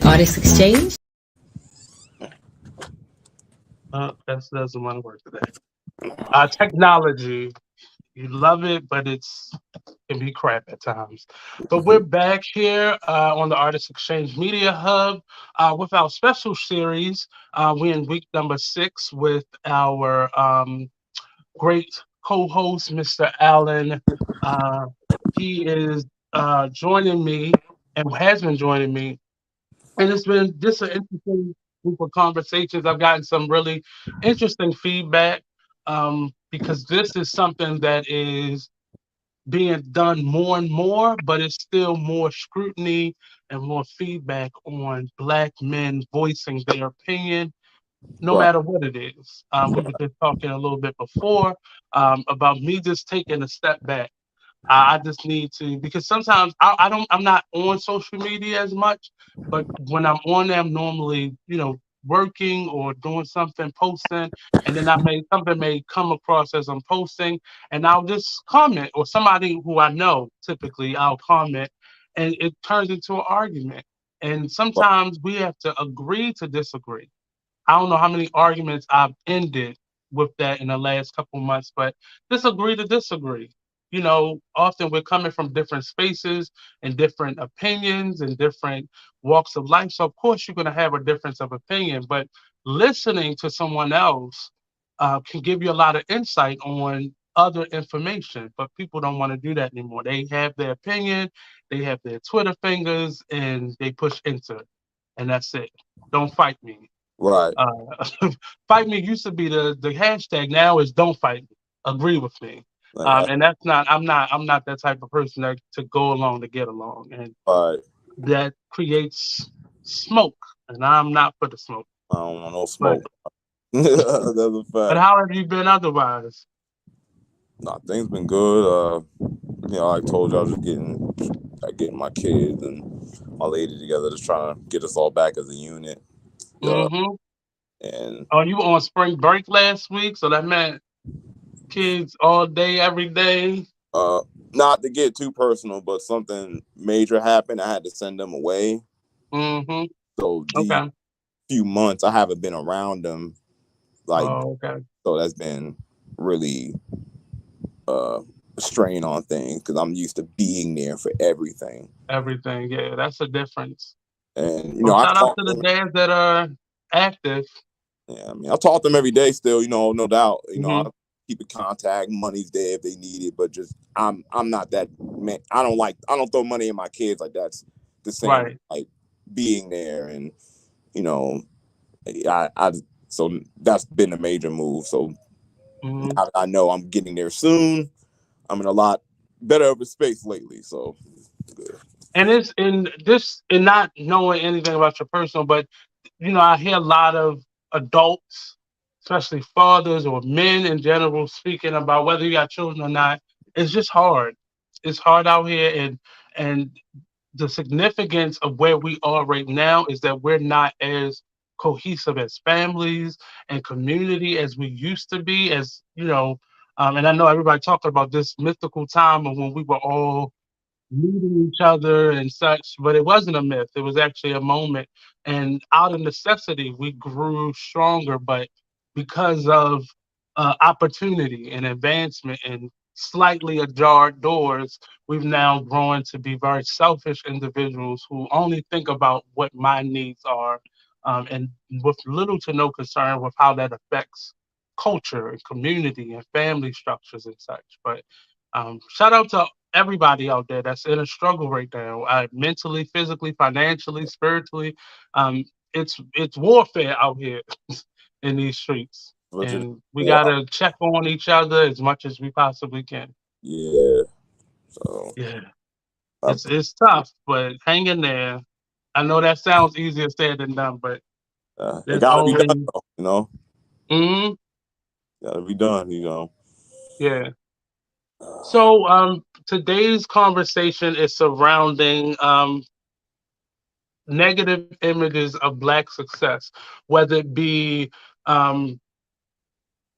Artist Exchange. That doesn't want to work today. Technology, you love it, but it's can be crap at times. But we're back here on the Artist Exchange Media Hub with our special series. We're in week number 6 with our great co-host, Mr. Allen. Uh, he is joining me and has been joining me, and it's been just an interesting group of conversations. I've gotten some really interesting feedback because this is something that is being done more and more, but it's still more scrutiny and more feedback on Black men voicing their opinion, no Right. matter what it is. We were just talking a little bit before about me just taking a step back. I just need to because sometimes I'm not on social media as much, but when I'm on there, I'm normally working or doing something, posting, and then something may come across as I'm posting, and I'll just comment or somebody who I know typically I'll comment, and it turns into an argument. And sometimes we have to agree to disagree. I don't know how many arguments I've ended with that in the last couple months, but disagree to disagree. Often we're coming from different spaces and different opinions and different walks of life. So, of course, you're going to have a difference of opinion, but listening to someone else can give you a lot of insight on other information. But people don't want to do that anymore. They have their opinion, they have their Twitter fingers, and they push enter. And that's it. Don't fight me. Right. Fight me used to be the hashtag. Now is don't fight me. Agree with me. Like, And that's not. I'm not that type of person to go along to get along, and right. that creates smoke. And I'm not for the smoke. I don't want no But smoke. That's a but fact. how have you been otherwise? Nah, things been good. I told you I was just getting my kids and my lady together, just trying to get us all back as a unit. Yeah, Mm-hmm. and Oh, you were on spring break last week, so that meant kids all day, every day. uh, not to get too personal, but something major happened. I had to send them away. Mm-hmm. So these Okay. few months I haven't been around them, like, Oh, okay. so that's been really a strain on things because I'm used to being there for everything. Everything. Yeah, that's a difference. And Well, I shout out talk to to the them. dads that are active. Yeah, I mean, I talk to them every day still. No doubt. I Hmm. keep in contact. Money's there if they need it, but just I'm not that man. I don't throw money at my kids like that's the same Right. like being there and you know I so that's been a major move. So Hmm. now that I know I'm getting there soon, I'm in a lot better of a space lately. So good. And it's in this, and not knowing anything about your personal, but I hear a lot of adults, especially fathers or men in general, speaking about whether you got children or not. It's just hard. It's hard out here, and the significance of where we are right now is that we're not as cohesive as families and community as we used to be. And I know everybody talking about this mythical time of when we were all meeting each other and such, but it wasn't a myth. It was actually a moment. And out of necessity, we grew stronger. But because of opportunity and advancement and slightly ajar doors, we've now grown to be very selfish individuals who only think about what my needs are, and with little to no concern with how that affects culture and community and family structures and such. But shout out to everybody out there that's in a struggle right now, mentally, physically, financially, spiritually. Um, it's warfare out here in these streets, But just and we yeah, gotta check on each other as much as we possibly can. yeah. So Yeah, I, it's tough, but hang in there. I know that sounds easier said than done, but it there's got to be done always. though. Mhm. Got to be done. Yeah. Uh, So today's conversation is surrounding negative images of Black success, whether it be um,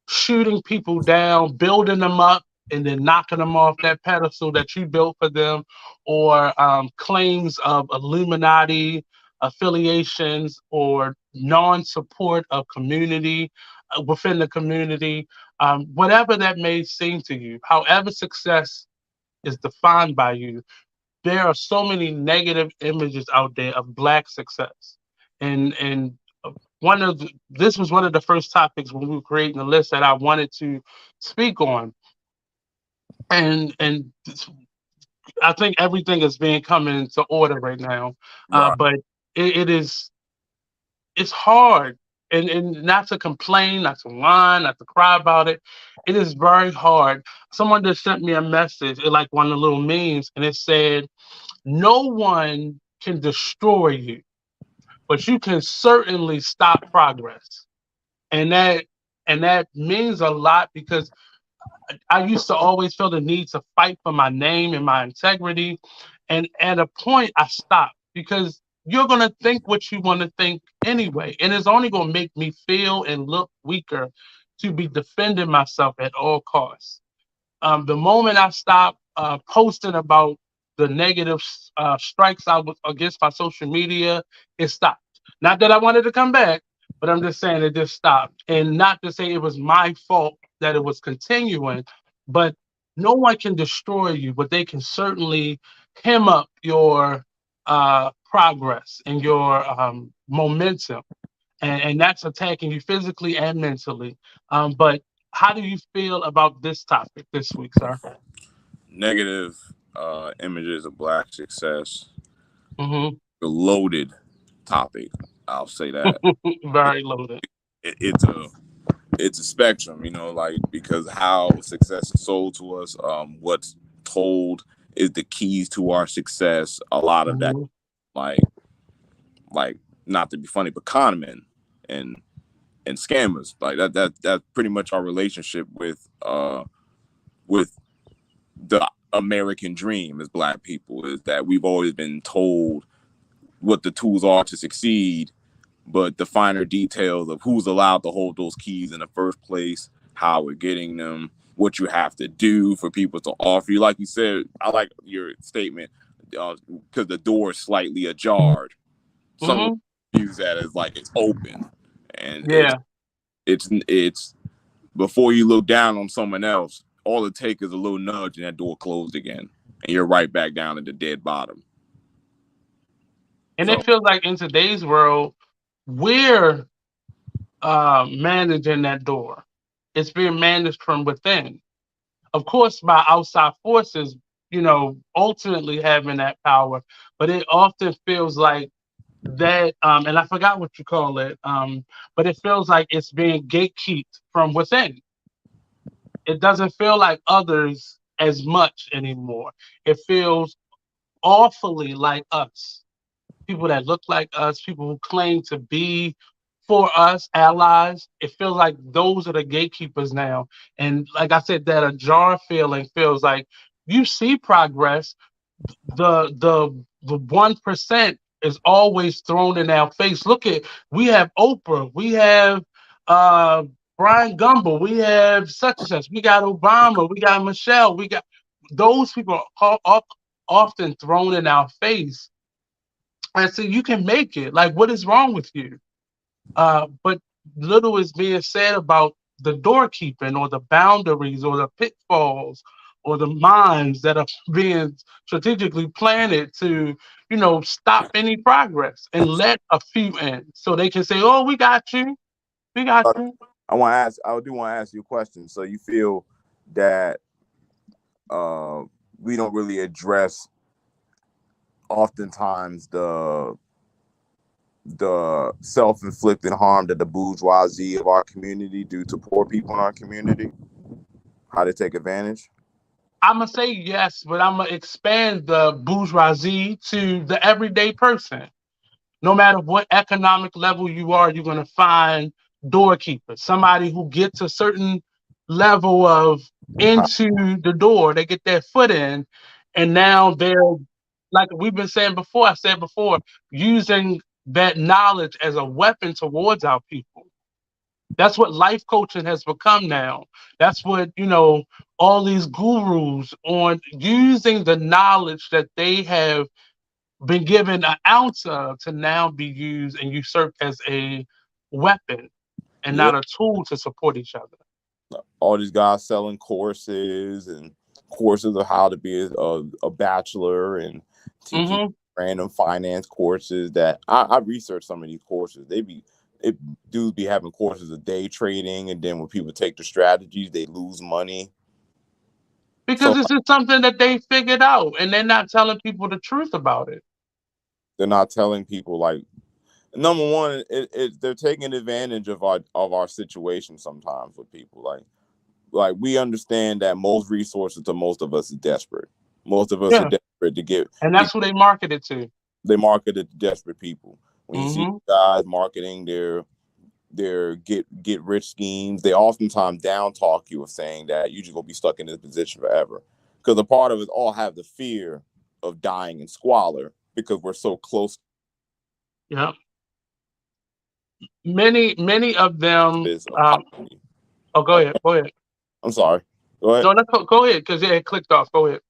shooting people down, building them up, and then knocking them off that pedestal that you built for them, or claims of Illuminati affiliations or non-support of community within the community, whatever that may seem to you, however success is defined by you, there are so many negative images out there of Black success. And this was one of the first topics when we were creating the list that I wanted to speak on. And I think everything is being coming into order right now. Right. But it is it's hard, and not to complain, not to whine, not to cry about it. It is very hard. Someone just sent me a message, like one of the little memes, and it said, "No one can destroy you, but you can certainly stop progress." And that means a lot, because I used to always feel the need to fight for my name and my integrity. And at a point, I stopped, because you're going to think what you want to think anyway. And it's only going to make me feel and look weaker to be defending myself at all costs. The moment I stopped posting about the negative strikes I was against my social media, it stopped. Not that I wanted to come back, but I'm just saying it just stopped. And not to say it was my fault that it was continuing, but no one can destroy you, but they can certainly hem up your progress and your momentum. And that's attacking you physically and mentally. But how do you feel about this topic this week, sir? Negative images of Black success. Mm-hmm. A loaded topic. I'll say that. Very loaded. It's a spectrum, like, because how success is sold to us, what's told is the keys to our success. A lot of that, Mm-hmm. like not to be funny, but con men and scammers, like that's pretty much our relationship with the American dream as Black people, is that we've always been told what the tools are to succeed, but the finer details of who's allowed to hold those keys in the first place, how we're getting them, what you have to do for people to offer you. Like you said, I like your statement, because the door is slightly ajar. Some Mm-hmm. use that as like it's open, and Yeah. it's before you look down on someone else, all it takes is a little nudge and that door closed again, and you're right back down at the dead bottom. And So it feels like in today's world, we're managing that door. It's being managed from within. Of course, by outside forces, ultimately having that power, but it often feels like that, and I forgot what you call it, but it feels like it's being gatekept from within. It doesn't feel like others as much anymore. It feels awfully like us, people that look like us, people who claim to be for us, allies. It feels like those are the gatekeepers now. And like I said, that ajar feeling feels like you see progress. The 1% is always thrown in our face. Look at, we have Oprah, we have uh Brian Gumble, we have such and such, we got Obama, we got Michelle, we got those people are often thrown in our face. And so you can make it. Like, what is wrong with you? But little is being said about the doorkeeping or the boundaries or the pitfalls or the mines that are being strategically planted to, stop any progress and let a few in so they can say, "Oh, we got you. We got you." I do want to ask you a question. So you feel that we don't really address oftentimes the self-inflicted harm that the bourgeoisie of our community do to poor people in our community, how they take advantage? I'm going to say yes, but I'm going to expand the bourgeoisie to the everyday person. No matter what economic level you are, you're going to find doorkeepers, somebody who gets a certain level of into the door, they get their foot in, and now they're, like we've been saying before, I said before, using that knowledge as a weapon towards our people. That's what life coaching has become now. That's what, all these gurus on using the knowledge that they have been given an ounce of to now be used and usurped as a weapon and Yeah. not a tool to support each other. All these guys selling courses of how to be a bachelor and teaching random finance courses that I researched some of these courses. Dudes be having courses of day trading, and then when people take the strategies, they lose money. Because this is something that they figured out and they're not telling people the truth about it. They're not telling people, like, number one, they're taking advantage of our situation sometimes with people. Like we understand that most resources to most of us is desperate. Most of us are desperate to get, and that's who they market it to. They market it to desperate people. When you see guys marketing their get rich schemes, they oftentimes down talk you of saying that you just gonna be stuck in this position forever. Because a part of us all have the fear of dying in squalor because we're so close. Yeah. Many of them. Oh, go ahead. Go ahead. I'm sorry. Go ahead. No, go ahead, because it clicked off. Go ahead.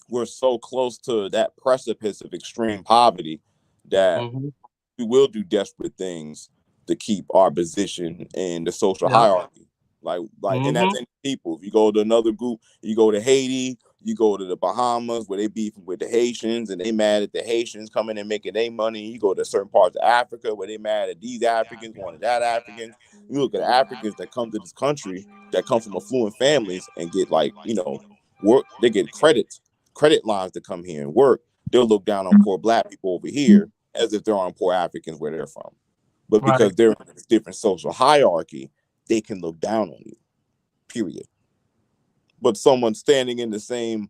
We're so close to that precipice of extreme poverty that we will do desperate things to keep our position in the social hierarchy. And that's in people. If you go to another group, you go to Haiti, you go to the Bahamas where they beefing with the Haitians and they mad at the Haitians coming and making their money. You go to certain parts of Africa where they mad at these Africans, going to that Africans. You look at Africans that come to this country that come from affluent families and get work. They get credit lines to come here and work. They'll look down on poor black people over here as if they're on poor Africans where they're from. But because they're in a different social hierarchy, they can look down on you, period. But someone standing in the same,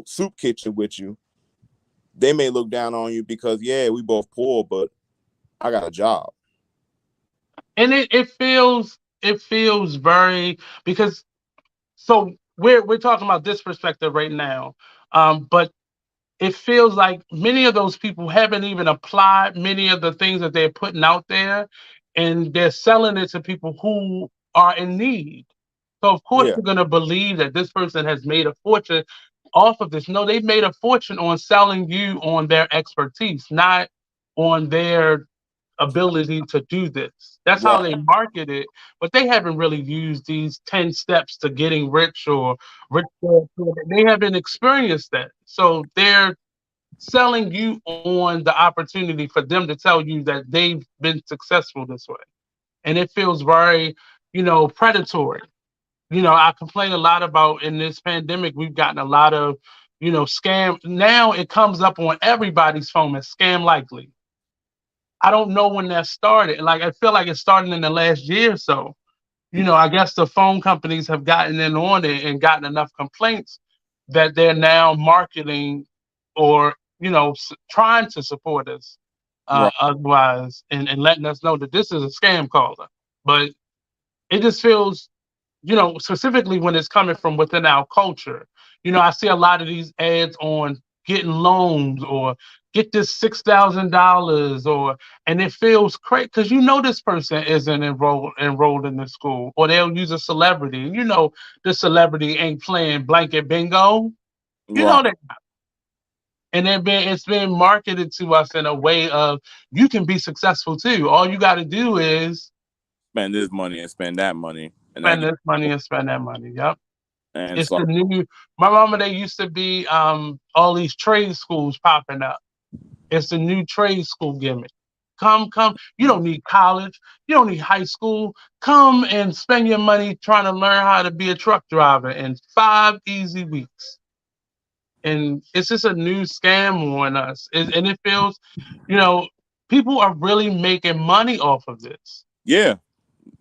soup kitchen with you, they may look down on you because, we both poor, but I got a job. And it feels very, because so we're talking about this perspective right now. But it feels like many of those people haven't even applied many of the things that they're putting out there, and they're selling it to people who are in need. So of course you're going to believe that this person has made a fortune off of this. No, they've made a fortune on selling you on their expertise, not on their ability to do this. That's how they market it, but they haven't really used these 10 steps to getting rich or rich. They haven't experienced that. So they're selling you on the opportunity for them to tell you that they've been successful this way. And it feels very, predatory. I complain a lot about in this pandemic, we've gotten a lot of, scam. Now it comes up on everybody's phone as scam likely. I don't know when that started. Like, I feel like it started in the last year or so. I guess the phone companies have gotten in on it and gotten enough complaints that they're now marketing or, trying to support us otherwise and letting us know that this is a scam caller. But it just feels, specifically when it's coming from within our culture. I see a lot of these ads on getting loans or get this $6,000 and it feels crazy because this person isn't enrolled in the school, or they'll use a celebrity. The celebrity ain't playing blanket bingo. That. And it's been marketed to us in a way of you can be successful too. All you got to do is spend this money and spend that money. Spend this money and spend that money. Yep. And it's the new. My mama, there used to be all these trade schools popping up. It's the new trade school gimmick. Come. You don't need college. You don't need high school. Come and spend your money trying to learn how to be a truck driver in 5 easy weeks. And it's just a new scam on us. And it feels, people are really making money off of this. Yeah.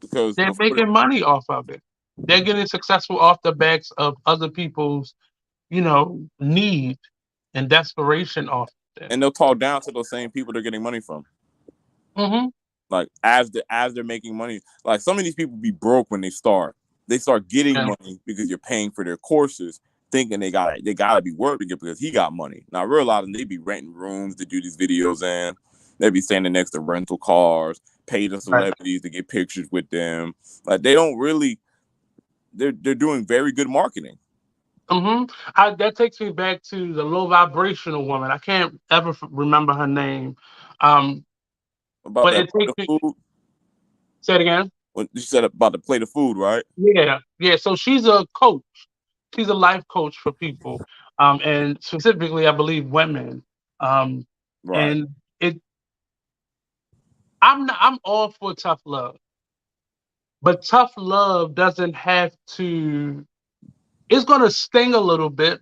Because they're making money off of it. They're getting successful off the backs of other people's, need and desperation off it. And they'll talk down to those same people they're getting money from. Like as they're making money, like some of these people be broke when they start. They start getting money because you're paying for their courses, thinking they gotta be working it because he got money. Now realizing they be renting rooms to do these videos in. They be standing next to rental cars. pay the Right. celebrities to get pictures with them. Like they don't really. They're doing very good marketing. That takes me back to the low vibrational woman. I can't ever remember her name. Um, About but that it takes plate me. of food. Say it again. When you said about the plate of food, right? Yeah, yeah. So she's a coach. She's a life coach for people, and specifically, I believe women. Um, Right. and it, I'm all for tough love, but tough love doesn't have to. It's gonna sting a little bit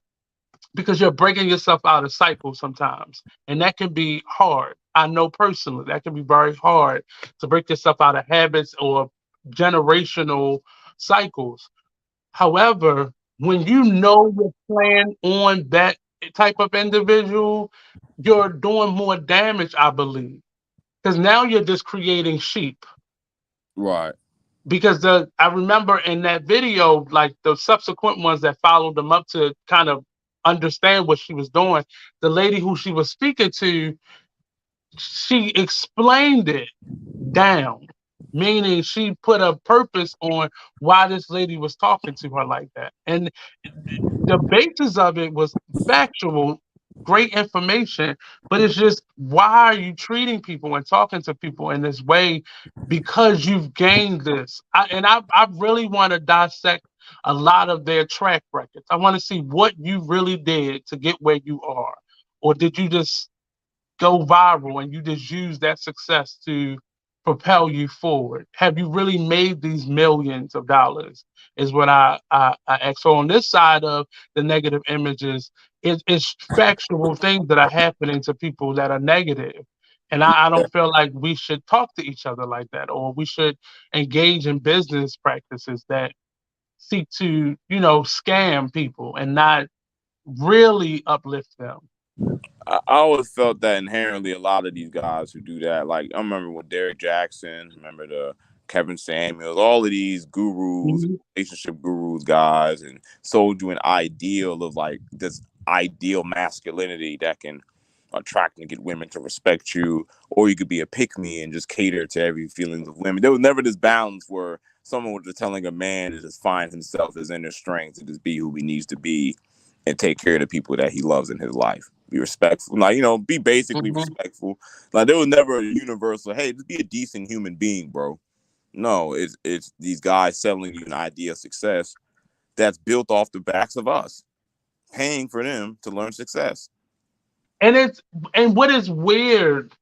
because you're breaking yourself out of cycles sometimes, and that can be hard. I know personally that can be very hard to break yourself out of habits or generational cycles. However, when you know your plan on that type of individual, you're doing more damage, I believe, because now you're just creating sheep. Right. Because I remember in that video, like the subsequent ones that followed them up to kind of understand what she was doing, the lady who she was speaking to, she explained it down, meaning she put a purpose on why this lady was talking to her like that. And the basis of it was factual, great information, but it's just why are you treating people and talking to people in this way because you've gained this. I really want to dissect a lot of their track records. I want to see what you really did to get where you are. Or did you just go viral and you just use that success to propel you forward? Have you really made these millions of dollars? Is what I ask. So on this side of the negative images, it's factual things that are happening to people that are negative. And I don't feel like we should talk to each other like that, or we should engage in business practices that seek to, scam people and not really uplift them. I always felt that inherently a lot of these guys who do that, like I remember with Derek Jackson, remember the Kevin Samuels, all of these gurus, Mhm. relationship gurus, guys, and sold you an ideal of like this ideal masculinity that can attract and get women to respect you, or you could be a pick me and just cater to every feelings of women. There was never this balance where someone was just telling a man to just find himself, his inner strength, to just be who he needs to be and take care of the people that he loves in his life. Be respectful, like be basically Mhm. respectful. Like there was never a universal, hey, just be a decent human being, bro. No, it's these guys selling you an idea of success that's built off the backs of us, paying for them to learn success. And what is weird,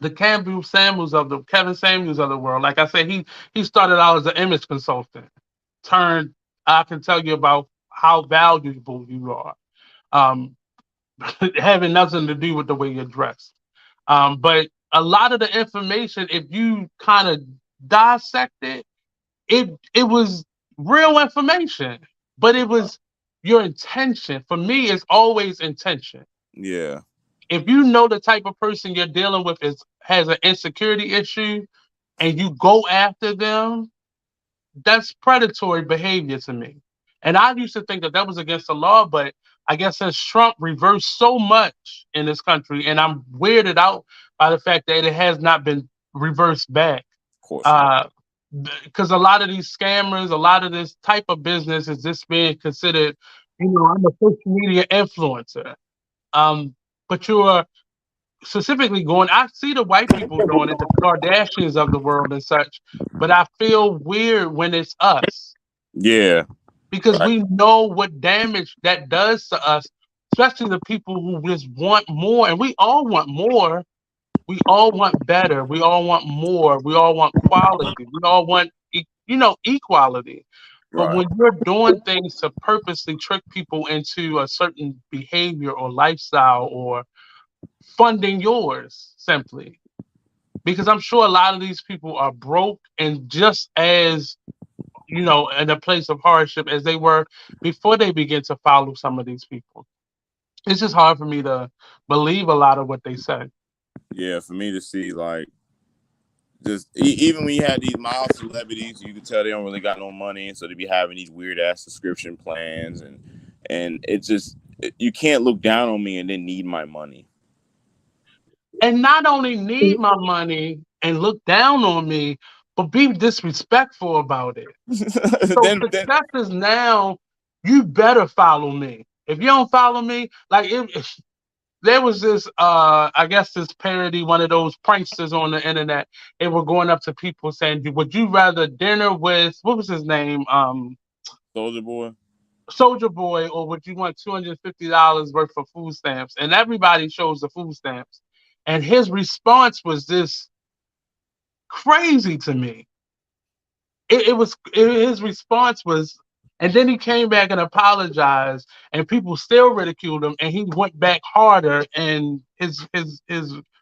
the Kevin Samuels of the world. Like I said, he started out as an image consultant. Turned, I can tell you about how valuable you are. Um, having nothing to do with the way you're dressed. But a lot of the information, if you kind of dissect it, it was real information, but it was your intention. For me, it's always intention. Yeah. If you know the type of person you're dealing with has an insecurity issue and you go after them, that's predatory behavior to me. And I used to think that that was against the law, but I guess since Trump reversed so much in this country, and I'm weirded out by the fact that it has not been reversed back. Of course not. Uh, because a lot of these scammers, a lot of this type of business is just being considered, I'm a social media influencer. But you're specifically going, I see the white people doing it, the Kardashians of the world and such, but I feel weird when it's us Yeah. because Right. we know what damage that does to us, especially the people who just want more. And we all want more. We all want better. We all want more. We all want quality. We all want, equality. But Right. when you're doing things to purposely trick people into a certain behavior or lifestyle or funding yours simply, because I'm sure a lot of these people are broke and just as in a place of hardship as they were before they begin to follow some of these people. It's just hard for me to believe a lot of what they say. Yeah. For me to see like just even when you had these mild celebrities, you could tell they don't really got no money, and so they be having these weird ass subscription plans, and it just you can't look down on me and then need my money. And not only need my money, and look down on me, but be disrespectful about it. So then success is now, you better follow me. If you don't follow me, like there was this I guess this parody, one of those pranksters on the internet. They were going up to people saying, would you rather dinner with, what was his name? Soldier Boy. Soldier Boy, or would you want $250 worth of food stamps? And everybody chose the food stamps. And his response was this crazy to me. His response was, and then he came back and apologized, and people still ridiculed him, and he went back harder in his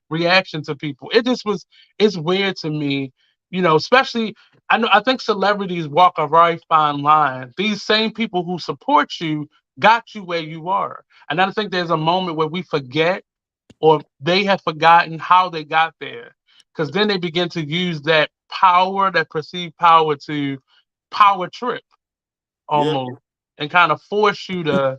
reaction to people. It just was, it's weird to me, especially, I think celebrities walk a very fine line. These same people who support you got you where you are. And I think there's a moment where we forget, or they have forgotten how they got there. Because then they begin to use that power, that perceived power, to power trip Yeah. almost, and kind of force you to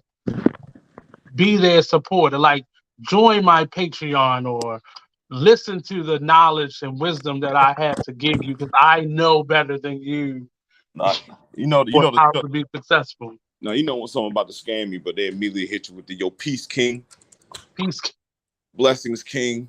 be their supporter. Like, join my Patreon, or listen to the knowledge and wisdom that I have to give you, because I know better than you Nah, you know, how to be successful. now you know when someone about to scam you, but they immediately hit you with the peace king, Peace. blessings king.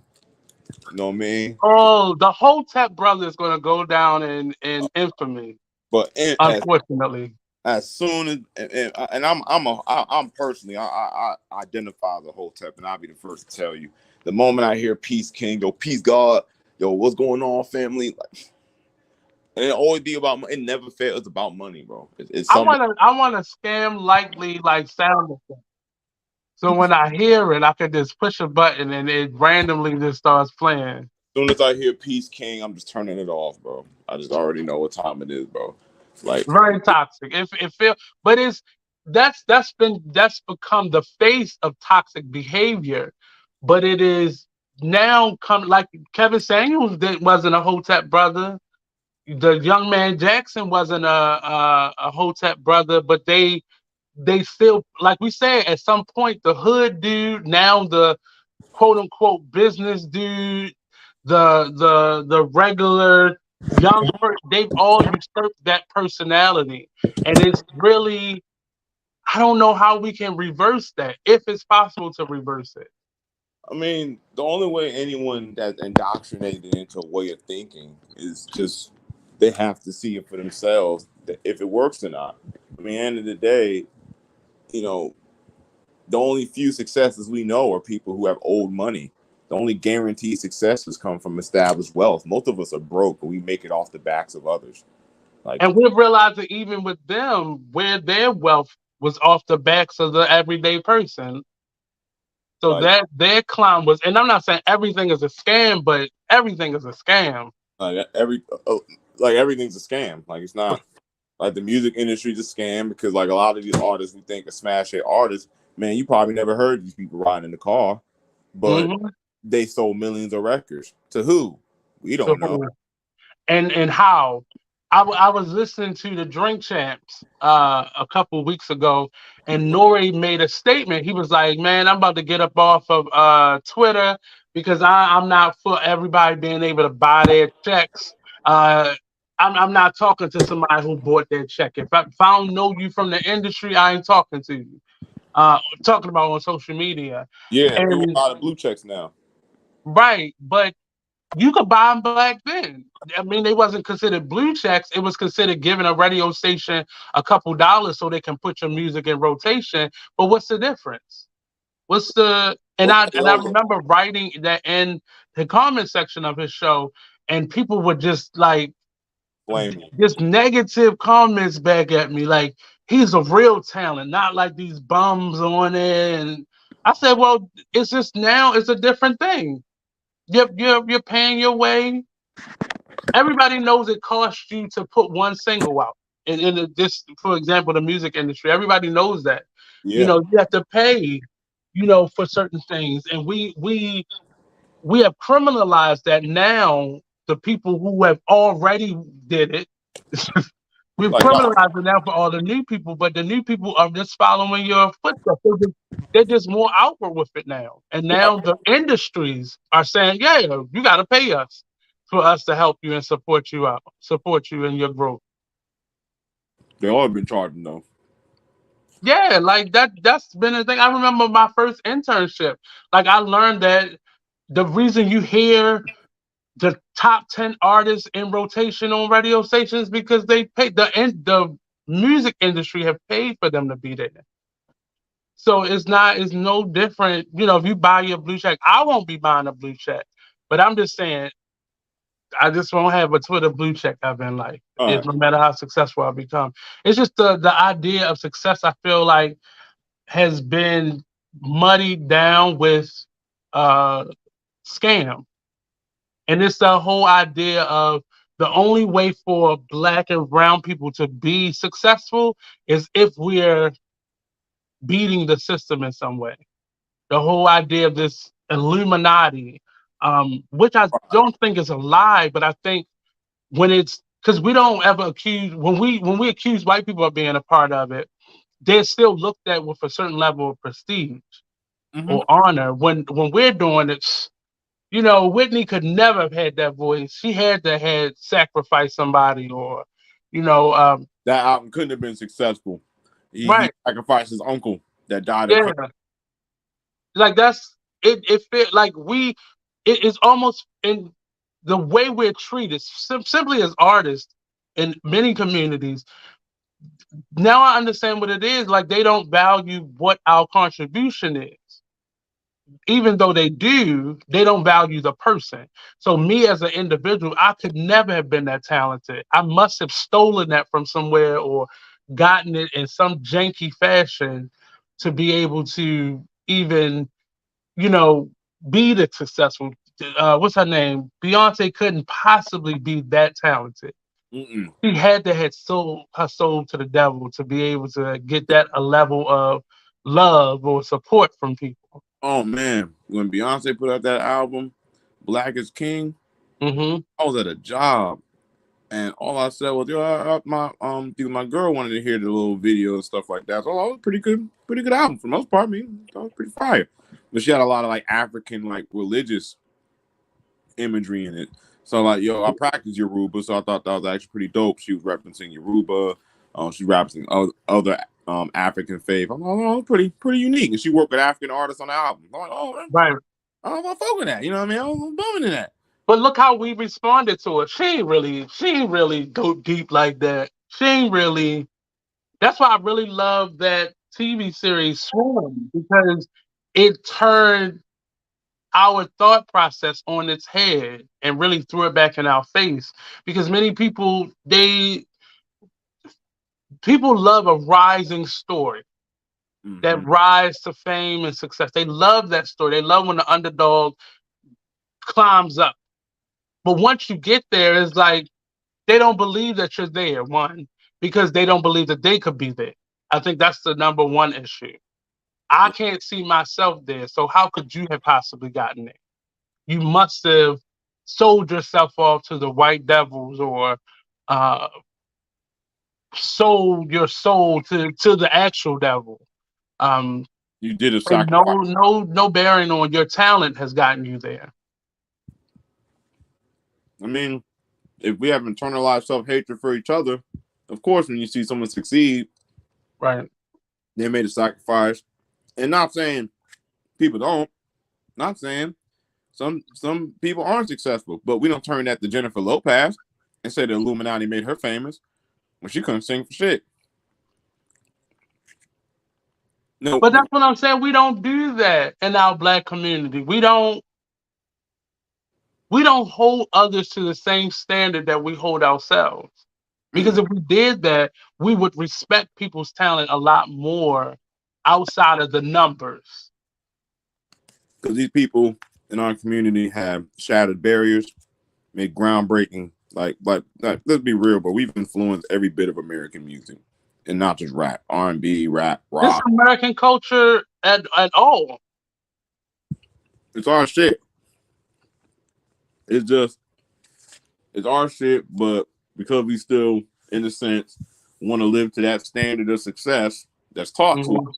You know what I mean? Oh, the Hotep brother is going to go down in infamy, But unfortunately. as soon as and I'm personally I identify as a Hotep, and I'll be the first to tell you, the moment I hear peace king, yo, peace God, yo, what's going on, family? Like, and it always be about money. It never fails. It's about money, bro. It's I something. want to scam likely like sound effect. So when I hear it, I could just push a button and it randomly just starts playing. As soon as I hear peace king, I'm just turning it off, bro. I just already know what time it is, bro. Like, Very toxic. It feel, but that's become the face of toxic behavior. But it is now come, like Kevin Samuels wasn't a Hotep brother. The young man Jackson wasn't a Hotep brother, but they still, like we said, at some point, the hood dude, now the quote unquote business dude, the regular young person, they've all usurped that personality. And it's really, I don't know how we can reverse that, if it's possible to reverse it. I mean, the only way anyone that's indoctrinated into a way of thinking is just they have to see it for themselves, that if it works or not. I mean, at the end of the day, you know, the only few successes we know are people who have old money. The only guaranteed successes come from established wealth. Most of us are broke, and we make it off the backs of others. Like, And we've realized that even with them, where their wealth was off the backs of the everyday person. So like, that their clown was, and I'm not saying everything is a scam, but everything is a scam. like like everything's a scam. Like, it's not like the music industry's a scam, because like a lot of these artists we think are smash hit artists, man, you probably never heard these people riding in the car, but they sold millions of records. To who? We don't know. And how. I was listening to the Drink Champs a couple of weeks ago, and Nori made a statement. He was like, "Man, I'm about to get up off of Twitter, because I'm not for everybody being able to buy their checks. I'm not talking to somebody who bought their check. If I don't know you from the industry, I ain't talking to you. Talking about on social media." Yeah, people And buy the blue checks now. right, but you could buy them back then. I mean, they wasn't considered blue checks. It was considered giving a radio station a couple dollars so they can put your music in rotation. But what's the difference? What's the I remember writing that in the comment section of his show, and people would just like just negative comments back at me, like he's a real talent, not like these bums on it. And I said, well, it's just now it's a different thing. You're paying your way. Everybody knows it costs you to put one single out. This, for example, the music industry, everybody knows that. Yeah. You have to pay, for certain things, and we have criminalized that now. The people who have already did it, we've criminalized it now for all the new people. But the new people are just following your footsteps. They're just more outward with it now. And now the industries are saying, "Yeah, you got to pay us." for us to help you and support you in your growth. They all been charging though. Yeah, like that's been a thing. I remember my first internship. Like I learned that the reason you hear the top 10 artists in rotation on radio stations because they paid the music industry have paid for them to be there. So it's no different. You know, if you buy your blue check, I won't be buying a blue check. But I'm just saying, I just won't have a Twitter blue check ever in life. All It, right. no matter how successful I become. It's just the idea of success I feel like has been muddied down with uh scam. And it's the whole idea of the only way for black and brown people to be successful is if we're beating the system in some way. The whole idea of this Illuminati, which I don't think is a lie, but I think when it's because we don't ever accuse when we accuse white people of being a part of it, they're still looked at with a certain level of prestige Mm-hmm. or honor. When we're doing it, you know, Whitney could never have had that voice. She had to had sacrificed somebody or, you know, That album couldn't have been successful. He right. sacrificed his uncle that died of cancer. Yeah. Like that's it. It fit like it is almost in the way we're treated simply as artists in many communities. Now I understand what it is. Like they don't value what our contribution is. Even though they do, they don't value the person. So me as an individual, I could never have been that talented. I must have stolen that from somewhere or gotten it in some janky fashion to be able to even, you know, be the successful. What's her name? Beyonce couldn't possibly be that talented. Mm-mm. She had to have sold her soul to the devil to be able to get that a level of love or support from people. Oh man, when Beyonce put out that album, Black is King, Hmm. I was at a job and all I said was, "Yo, dude, my girl wanted to hear the little video and stuff like that." So it was pretty good album for the most part. I mean, that was pretty fire, but she had a lot of like African like religious imagery in it. So like, yo, I practice Yoruba, so I thought that was actually pretty dope. She was referencing Yoruba. She referencing other African faith. I'm like, oh, pretty unique. And she worked with African artists on the album. I'm like, oh, man, Right. I'm fucking that. You know what I mean? I was bumming in that. But look how we responded to it. She ain't really go deep like that. She ain't really. That's why I really love that TV series Swarm because it turned our thought process on its head and really threw it back in our face. Because many people people love a rising story that Mm-hmm. rise to fame and success. They love that story. They love when the underdog climbs up. But once you get there, it's like they don't believe that you're there, one, because they don't believe that they could be there. I think that's the number one issue. I can't see myself there. So how could you have possibly gotten there? You must have sold yourself off to the white devils or uh, sold your soul to the actual devil. Um, You did a and sacrifice. no bearing on your talent has gotten you there. I mean, if we have internalized self-hatred for each other, of course, when you see someone succeed, Right. they made a sacrifice. And not saying people don't, not saying some people aren't successful, but we don't turn that to Jennifer Lopez and say the Illuminati made her famous when she couldn't sing for shit. No, But that's what I'm saying. We don't do that in our black community. We don't hold others to the same standard that we hold ourselves. Because if we did that, we would respect people's talent a lot more outside of the numbers. because these people in our community have shattered barriers, made groundbreaking. Like, let's be real, but we've influenced every bit of American music, and not just rap, R&B, rap, This rock. American culture at all. It's our shit. It's just it's our shit, but because we still, in a sense, want to live to that standard of success that's taught to us, Mhm.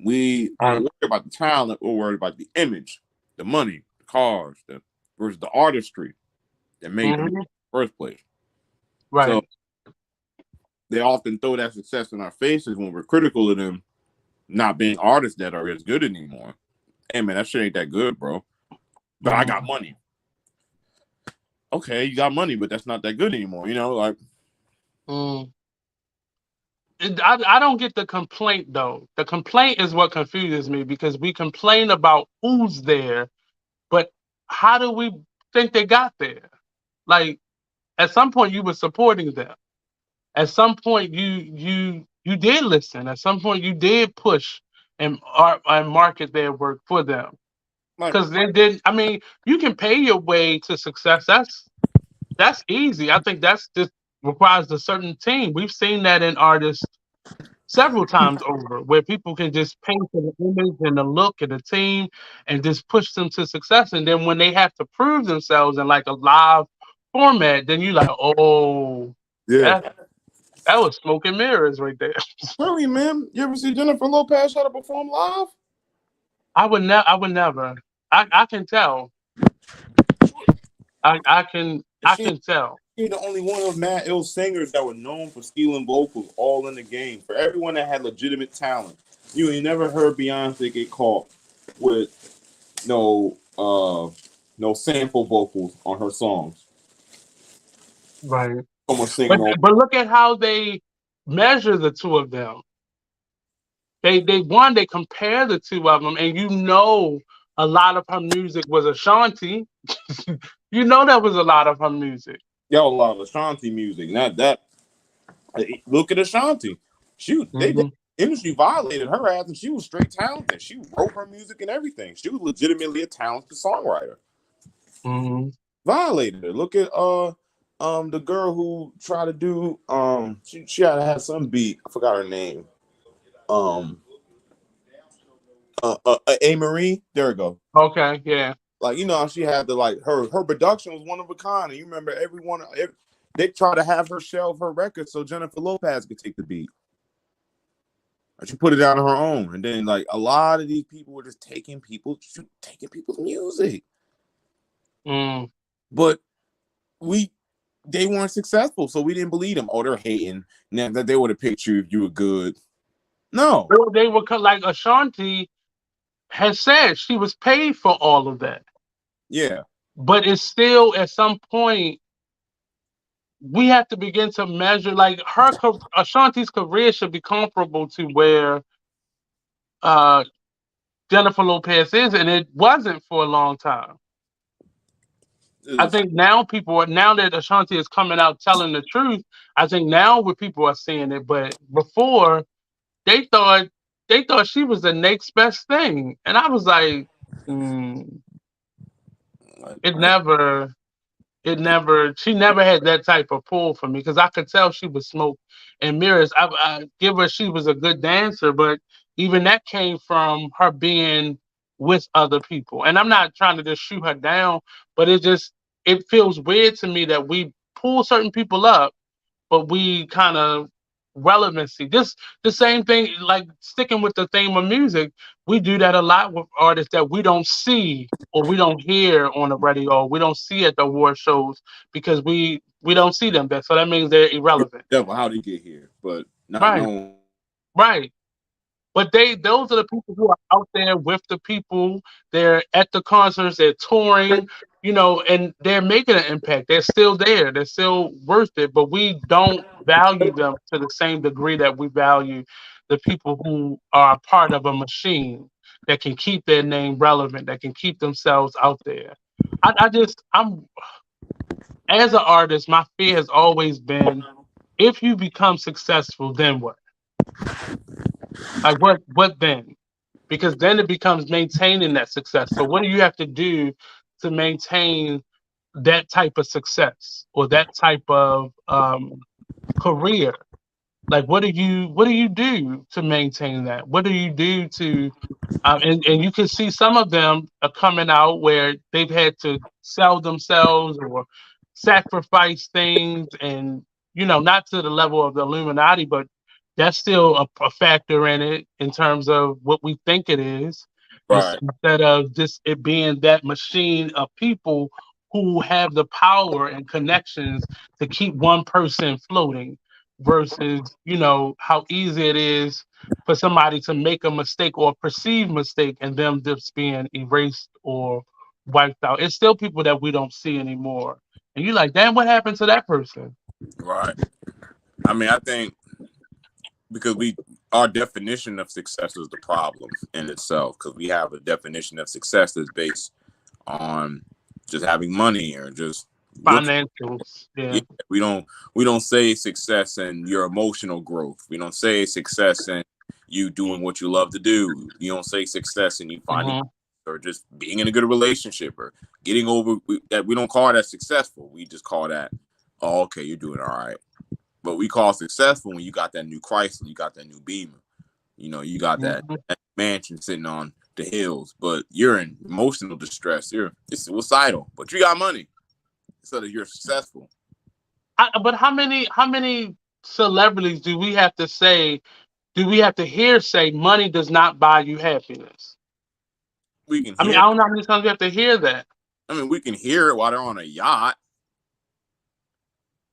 we aren't worried about the talent. We're worried about the image, the money, the cars, versus the artistry. that made them in the first place. Right. So they often throw that success in our faces when we're critical of them not being artists that are as good anymore. Hey man, that shit ain't that good, bro. But I got money. Okay, you got money, but that's not that good anymore. You know, like. I don't get the complaint though. The complaint is what confuses me because we complain about who's there, but how do we think they got there? Like at some point you were supporting them. At some point you did listen. At some point you did push and market their work for them. Because they did. I mean, you can pay your way to success. That's easy. I think that's just requires a certain team. We've seen that in artists several times over, where people can just pay for the image and the look and the team and just push them to success. And then when they have to prove themselves in like a live format, then you like, oh, Yeah. that was smoke and mirrors right there. Really, man? You ever see Jennifer Lopez try to perform live? I would never. I can tell. I can tell. She's the only one of mad ill singers that were known for stealing vocals all in the game. For everyone that had legitimate talent, you ain't never heard Beyonce get caught with no sample vocals on her songs. Right. Someone singing but look at how they measure the two of them. They compare the two of them, and you know a lot of her music was Ashanti. You know that was a lot of her music. Yeah, a lot of Ashanti music. Not that. Look at Ashanti. The industry violated her ass, and she was straight talented. She wrote her music and everything. She was legitimately a talented songwriter. Violated her. Look at the girl who tried to do she had to have some beat. I forgot her name. A. Marie. There we go. Okay, yeah. Like, you know, she had her production was one of a kind. And you remember they tried to have her shelve her record so Jennifer Lopez could take the beat. And she put it out on her own. And then like a lot of these people were just taking people's music. But they weren't successful, so we didn't believe them. Oh, they're hating. Now that they would have picked you if you were good. No. They were like Ashanti has said she was paid for all of that. Yeah. But it's still at some point we have to begin to measure like Ashanti's career should be comparable to where Jennifer Lopez is, and it wasn't for a long time. I think now that Ashanti is coming out telling the truth, I think now where people are seeing it, but before they thought she was the next best thing. And I was like, she never had that type of pull for me because I could tell she was smoke and mirrors. I give her she was a good dancer, but even that came from her being with other people. And I'm not trying to just shoot her down, but it feels weird to me that we pull certain people up, but we kind of relevancy. Just the same thing, like sticking with the theme of music, we do that a lot with artists that we don't see or we don't hear on the radio, we don't see at the award shows because we don't see them there. So that means they're irrelevant. Devil, how they get here, but not right. known. Right. But those are the people who are out there with the people. They're at the concerts, they're touring, and they're making an impact. They're still there. They're still worth it. But we don't value them to the same degree that we value the people who are part of a machine that can keep their name relevant, that can keep themselves out there. I'm as an artist, my fear has always been, if you become successful, then what? Like what then? Because then it becomes maintaining that success. So what do you have to do to maintain that type of success or that type of career? Like what do you do to maintain that? What do you do to and you can see some of them are coming out where they've had to sell themselves or sacrifice things, and not to the level of the Illuminati, but that's still a factor in it in terms of what we think it is, right? Instead of just it being that machine of people who have the power and connections to keep one person floating versus, how easy it is for somebody to make a mistake or perceived mistake and them just being erased or wiped out. It's still people that we don't see anymore. And you're like, damn, what happened to that person? Right. I mean, I think because our definition of success is the problem in itself, because we have a definition of success that's based on just having money or just looking. Financials. Yeah. Yeah, we don't say success in your emotional growth. We don't say success in you doing what you love to do. You don't say success in you finding or just being in a good relationship or getting over that. We don't call that successful. We just call that, oh, okay, you're doing all right. But we call successful when you got that new Chrysler, you got that new Beamer, you got that mansion sitting on the hills, but you're in emotional distress. It's suicidal, but you got money, so that you're successful. But how many celebrities do we have to say? Do we have to hear say money does not buy you happiness? We can I mean, hear. I don't know how many times we have to hear that. I mean, we can hear it while they're on a yacht.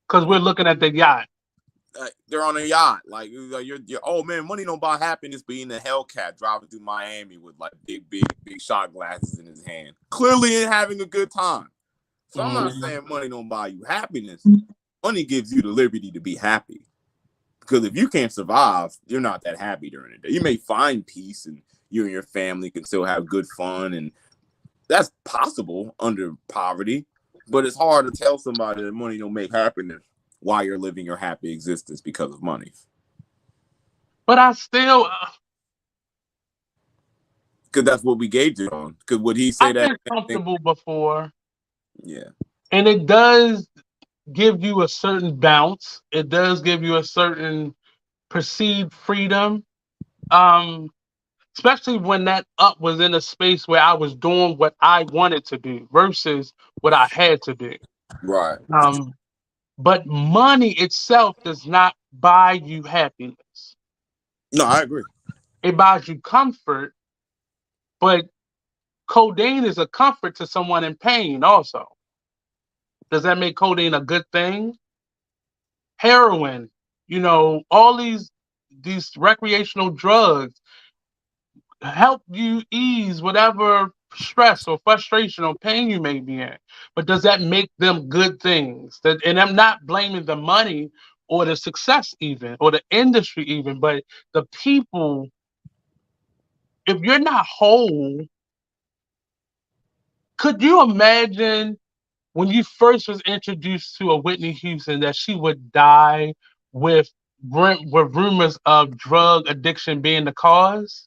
Because we're looking at the yacht. They're on a yacht. Like you're, oh man, money don't buy happiness. Being a Hellcat driving through Miami with like big shot glasses in his hand, clearly ain't having a good time. So I'm not saying money don't buy you happiness. Money gives you the liberty to be happy. Because if you can't survive, you're not that happy during the day. You may find peace and you and your family can still have good fun. And that's possible under poverty. But it's hard to tell somebody that money don't make happiness while you're living your happy existence because of money. But I still... Because that's what we gauged it on. Because would he say I've that? been comfortable before. Yeah. And it does give you a certain bounce. It does give you a certain perceived freedom. Especially when that up was in a space where I was doing what I wanted to do versus what I had to do. Right. But money itself does not buy you happiness. No, I agree. It buys you comfort, but codeine is a comfort to someone in pain also. Does that make codeine a good thing? Heroin, all these recreational drugs help you ease whatever stress or frustration or pain you may be in. But does that make them good things? And I'm not blaming the money or the success even, or the industry even, but the people. If you're not whole, could you imagine when you first was introduced to a Whitney Houston that she would die with rumors of drug addiction being the cause?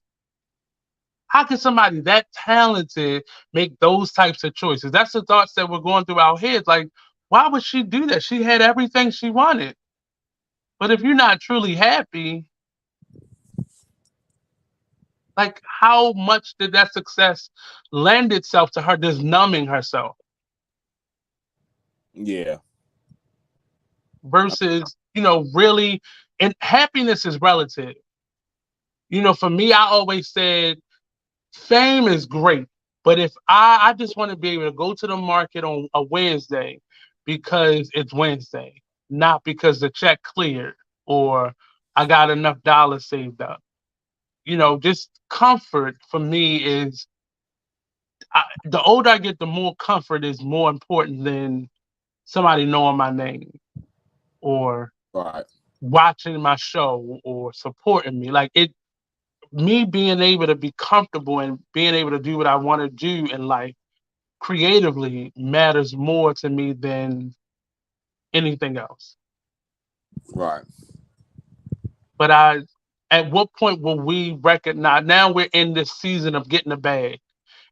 How can somebody that talented make those types of choices? That's the thoughts that were going through our heads. Like, why would she do that? She had everything she wanted. But if you're not truly happy, like, how much did that success lend itself to her just numbing herself? Yeah. Versus, really, and happiness is relative. For me, I always said fame is great, but if I just want to be able to go to the market on a Wednesday because it's Wednesday, not because the check cleared or I got enough dollars saved up. Just comfort for me is, the older I get, the more comfort is more important than somebody knowing my name or Right. watching my show or supporting me. Like, me being able to be comfortable and being able to do what I want to do in life creatively matters more to me than anything else. Right. But at what point will we recognize? Now we're in this season of getting a bag,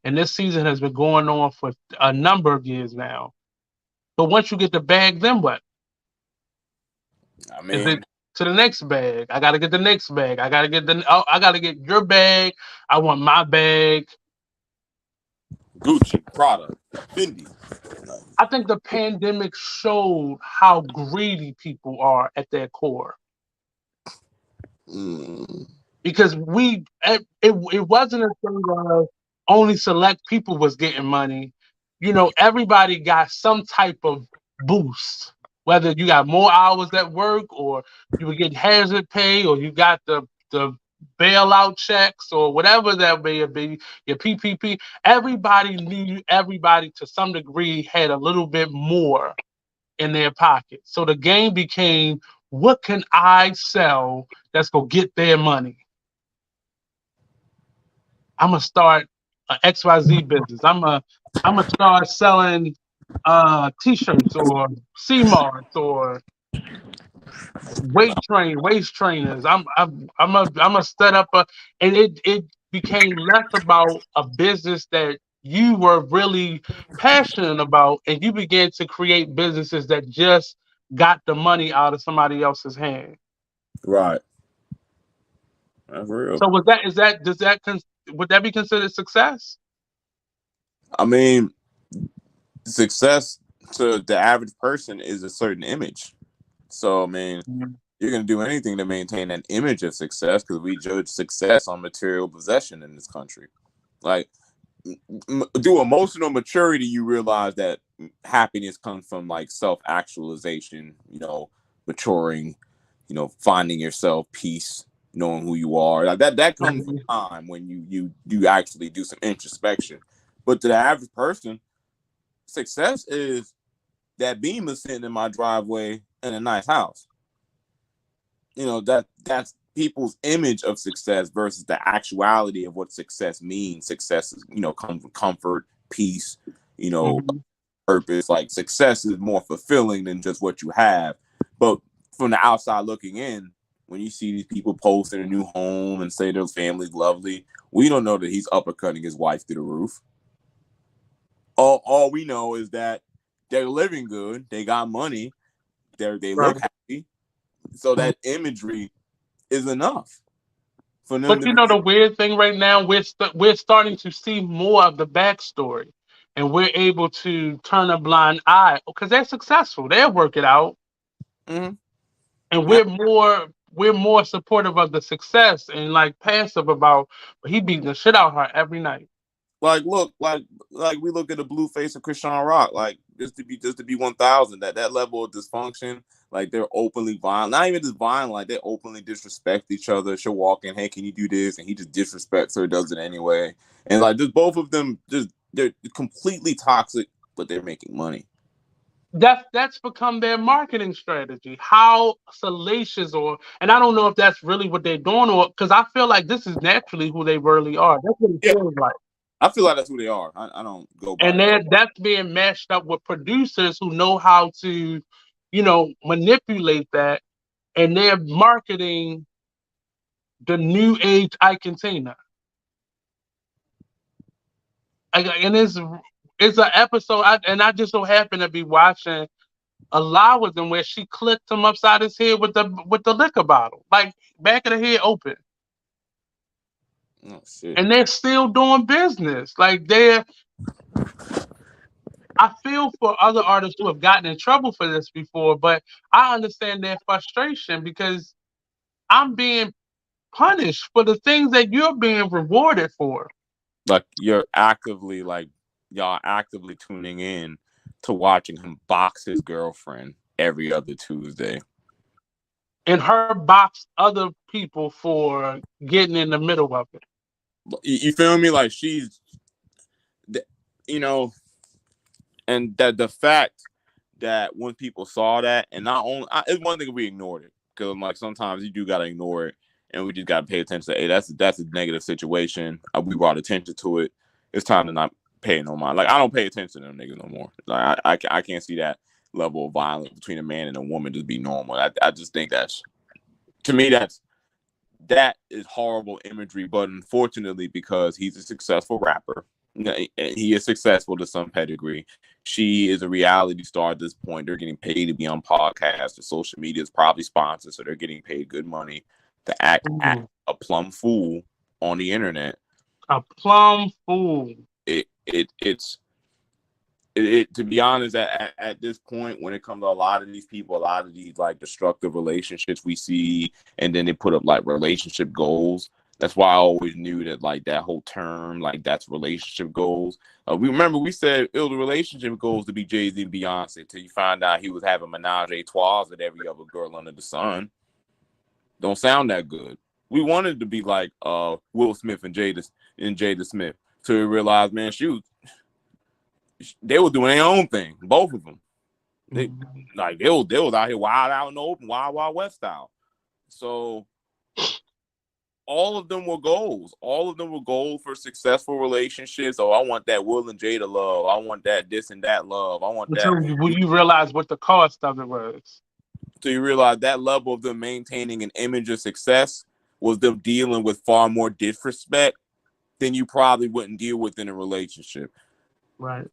and this season has been going on for a number of years now. But once you get the bag, then what? I Is mean, it to the next bag? I gotta get the next bag. I gotta get your bag. I want my bag. Gucci, Prada, Fendi. I think the pandemic showed how greedy people are at their core. Because it wasn't a thing of only select people was getting money. everybody got some type of boost, whether you got more hours at work or you were getting hazard pay or you got the bailout checks or whatever that may be, your PPP. Everybody knew everybody to some degree had a little bit more in their pocket. So the game became, what can I sell that's going to get their money? I'm going to start an XYZ business. I'm gonna start selling t-shirts or CMARs or waist trainers. I'm a set up and it became less about a business that you were really passionate about, and you began to create businesses that just got the money out of somebody else's hand. Right. That's real. So would that be considered success? I mean, success to the average person is a certain image. So, I mean, you're going to do anything to maintain an image of success, because we judge success on material possession in this country. Like, through emotional maturity, you realize that happiness comes from like self-actualization, maturing, finding yourself, peace, knowing who you are. Like that comes with time when you actually do some introspection. But to the average person, success is that Beamer sitting in my driveway in a nice house. That's people's image of success versus the actuality of what success means. Success is, comes with comfort, peace, purpose. Like, success is more fulfilling than just what you have. But from the outside looking in, when you see these people post in a new home and say their family's lovely, we don't know that he's uppercutting his wife through the roof. All we know is that they're living good, they got money, they look happy. So that imagery is enough for them. But the weird thing right now, we're starting to see more of the backstory, and we're able to turn a blind eye because they're successful. They'll work it out, and we're more supportive of the success and like passive about, he beating the shit out of her every night. Like, look, like we look at the blue face of Christian Rock, like just to be 1,000, that level of dysfunction. Like, they're openly violent, not even just violent, like they openly disrespect each other. She'll walk in, hey, can you do this? And he just disrespects her, does it anyway. And like, just both of them, they're completely toxic, but they're making money. That's become their marketing strategy. How salacious, and I don't know if that's really what they're doing, or because I feel like this is naturally who they really are. That's what it feels like. I feel like that's who they are. I don't go by. And that's being mashed up with producers who know how to, manipulate that, and they're marketing the new age Ike and Tina. And it's an episode, I just so happen to be watching a lot with them where she clicked him upside his head with the liquor bottle, like back of the head open. Oh, shit. And they're still doing business. Like, I feel for other artists who have gotten in trouble for this before, but I understand their frustration because I'm being punished for the things that you're being rewarded for. Like, y'all actively tuning in to watching him box his girlfriend every other Tuesday. And her box other people for getting in the middle of it. You feel me? Like, she's, and that the fact that when people saw that, and not only, it's one thing if we ignored it, because I'm like, sometimes you do gotta ignore it, and we just gotta pay attention to, hey, that's a negative situation. We brought attention to it. It's time to not pay no mind. Like, I don't pay attention to them niggas no more. Like, I can't see that level of violence between a man and a woman just be normal. I just think to me that is horrible imagery. But unfortunately, because he's a successful rapper, he is successful to some pedigree. She is a reality star at this point. They're getting paid to be on podcasts. The social media is probably sponsored, so they're getting paid good money to act a plumb fool on the internet. A plumb fool. It's to be honest, at this point, when it comes to a lot of these people, a lot of these like destructive relationships we see, and then they put up like relationship goals. That's why I always knew that, like, that whole term, like, that's relationship goals. We said the relationship goals to be Jay-Z and Beyonce until you find out he was having menage a trois with every other girl under the sun. Don't sound that good. We wanted to be like Will Smith and Jada Smith. So we realized, man, shoot, they were doing their own thing, both of them. They was out here wild out in the open, wild west style. So all of them were goals. All of them were goals for successful relationships. Oh, I want that Will and Jada love. I want that this and that love. I want that. So when you realize what the cost of it was. So you realize that level of them maintaining an image of success was them dealing with far more disrespect than you probably wouldn't deal with in a relationship. Right.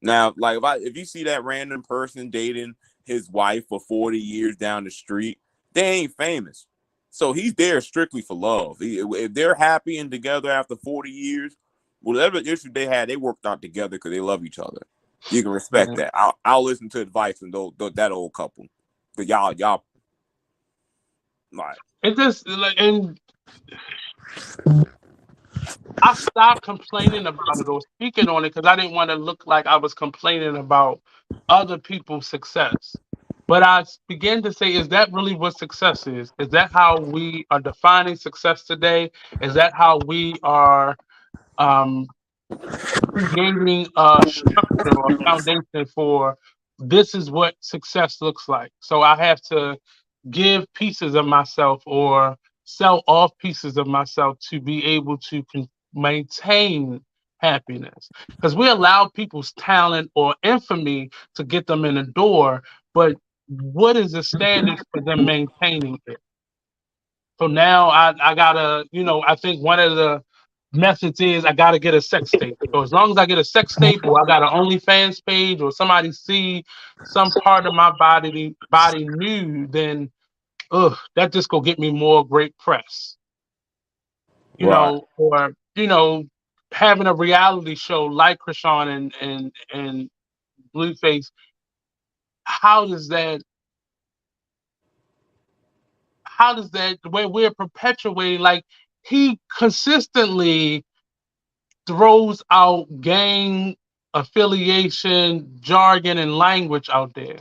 Now, like if you see that random person dating his wife for 40 years down the street, they ain't famous. So he's there strictly for love. If they're happy and together after 40 years, whatever issue they had, they worked out together because they love each other. You can respect that. I'll listen to advice from that old couple. But y'all, like, it just like, and I stopped complaining about it or speaking on it because I didn't want to look like I was complaining about other people's success. But I began to say, is that really what success is? Is that how we are defining success today? Is that how we are um, creating a structure or foundation for this is what success looks like? So I have to give pieces of myself or sell off pieces of myself to be able to maintain happiness, because we allow people's talent or infamy to get them in the door, but what is the standard for them maintaining it? So now I gotta, I think one of the methods is I gotta get a sex tape. So as long as I get a sex tape, or I got an OnlyFans page, or somebody see some part of my body nude, then that just go get me more great press. right. Or having a reality show like Krishan and Blueface. How does that? How does that? Where we're perpetuating, like he consistently throws out gang affiliation, jargon, and language out there.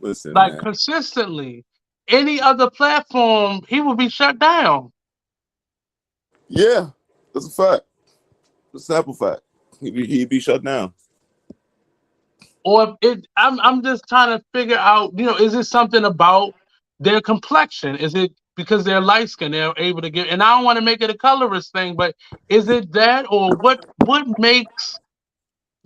Listen, Like man. consistently. Any other platform, he would be shut down. Yeah, that's a fact. It's a simple fact. He'd be shut down. Or I'm just trying to figure out, is it something about their complexion? Is it because they're light skinned, they're able to get, and I don't want to make it a colorist thing, but is it that, or what makes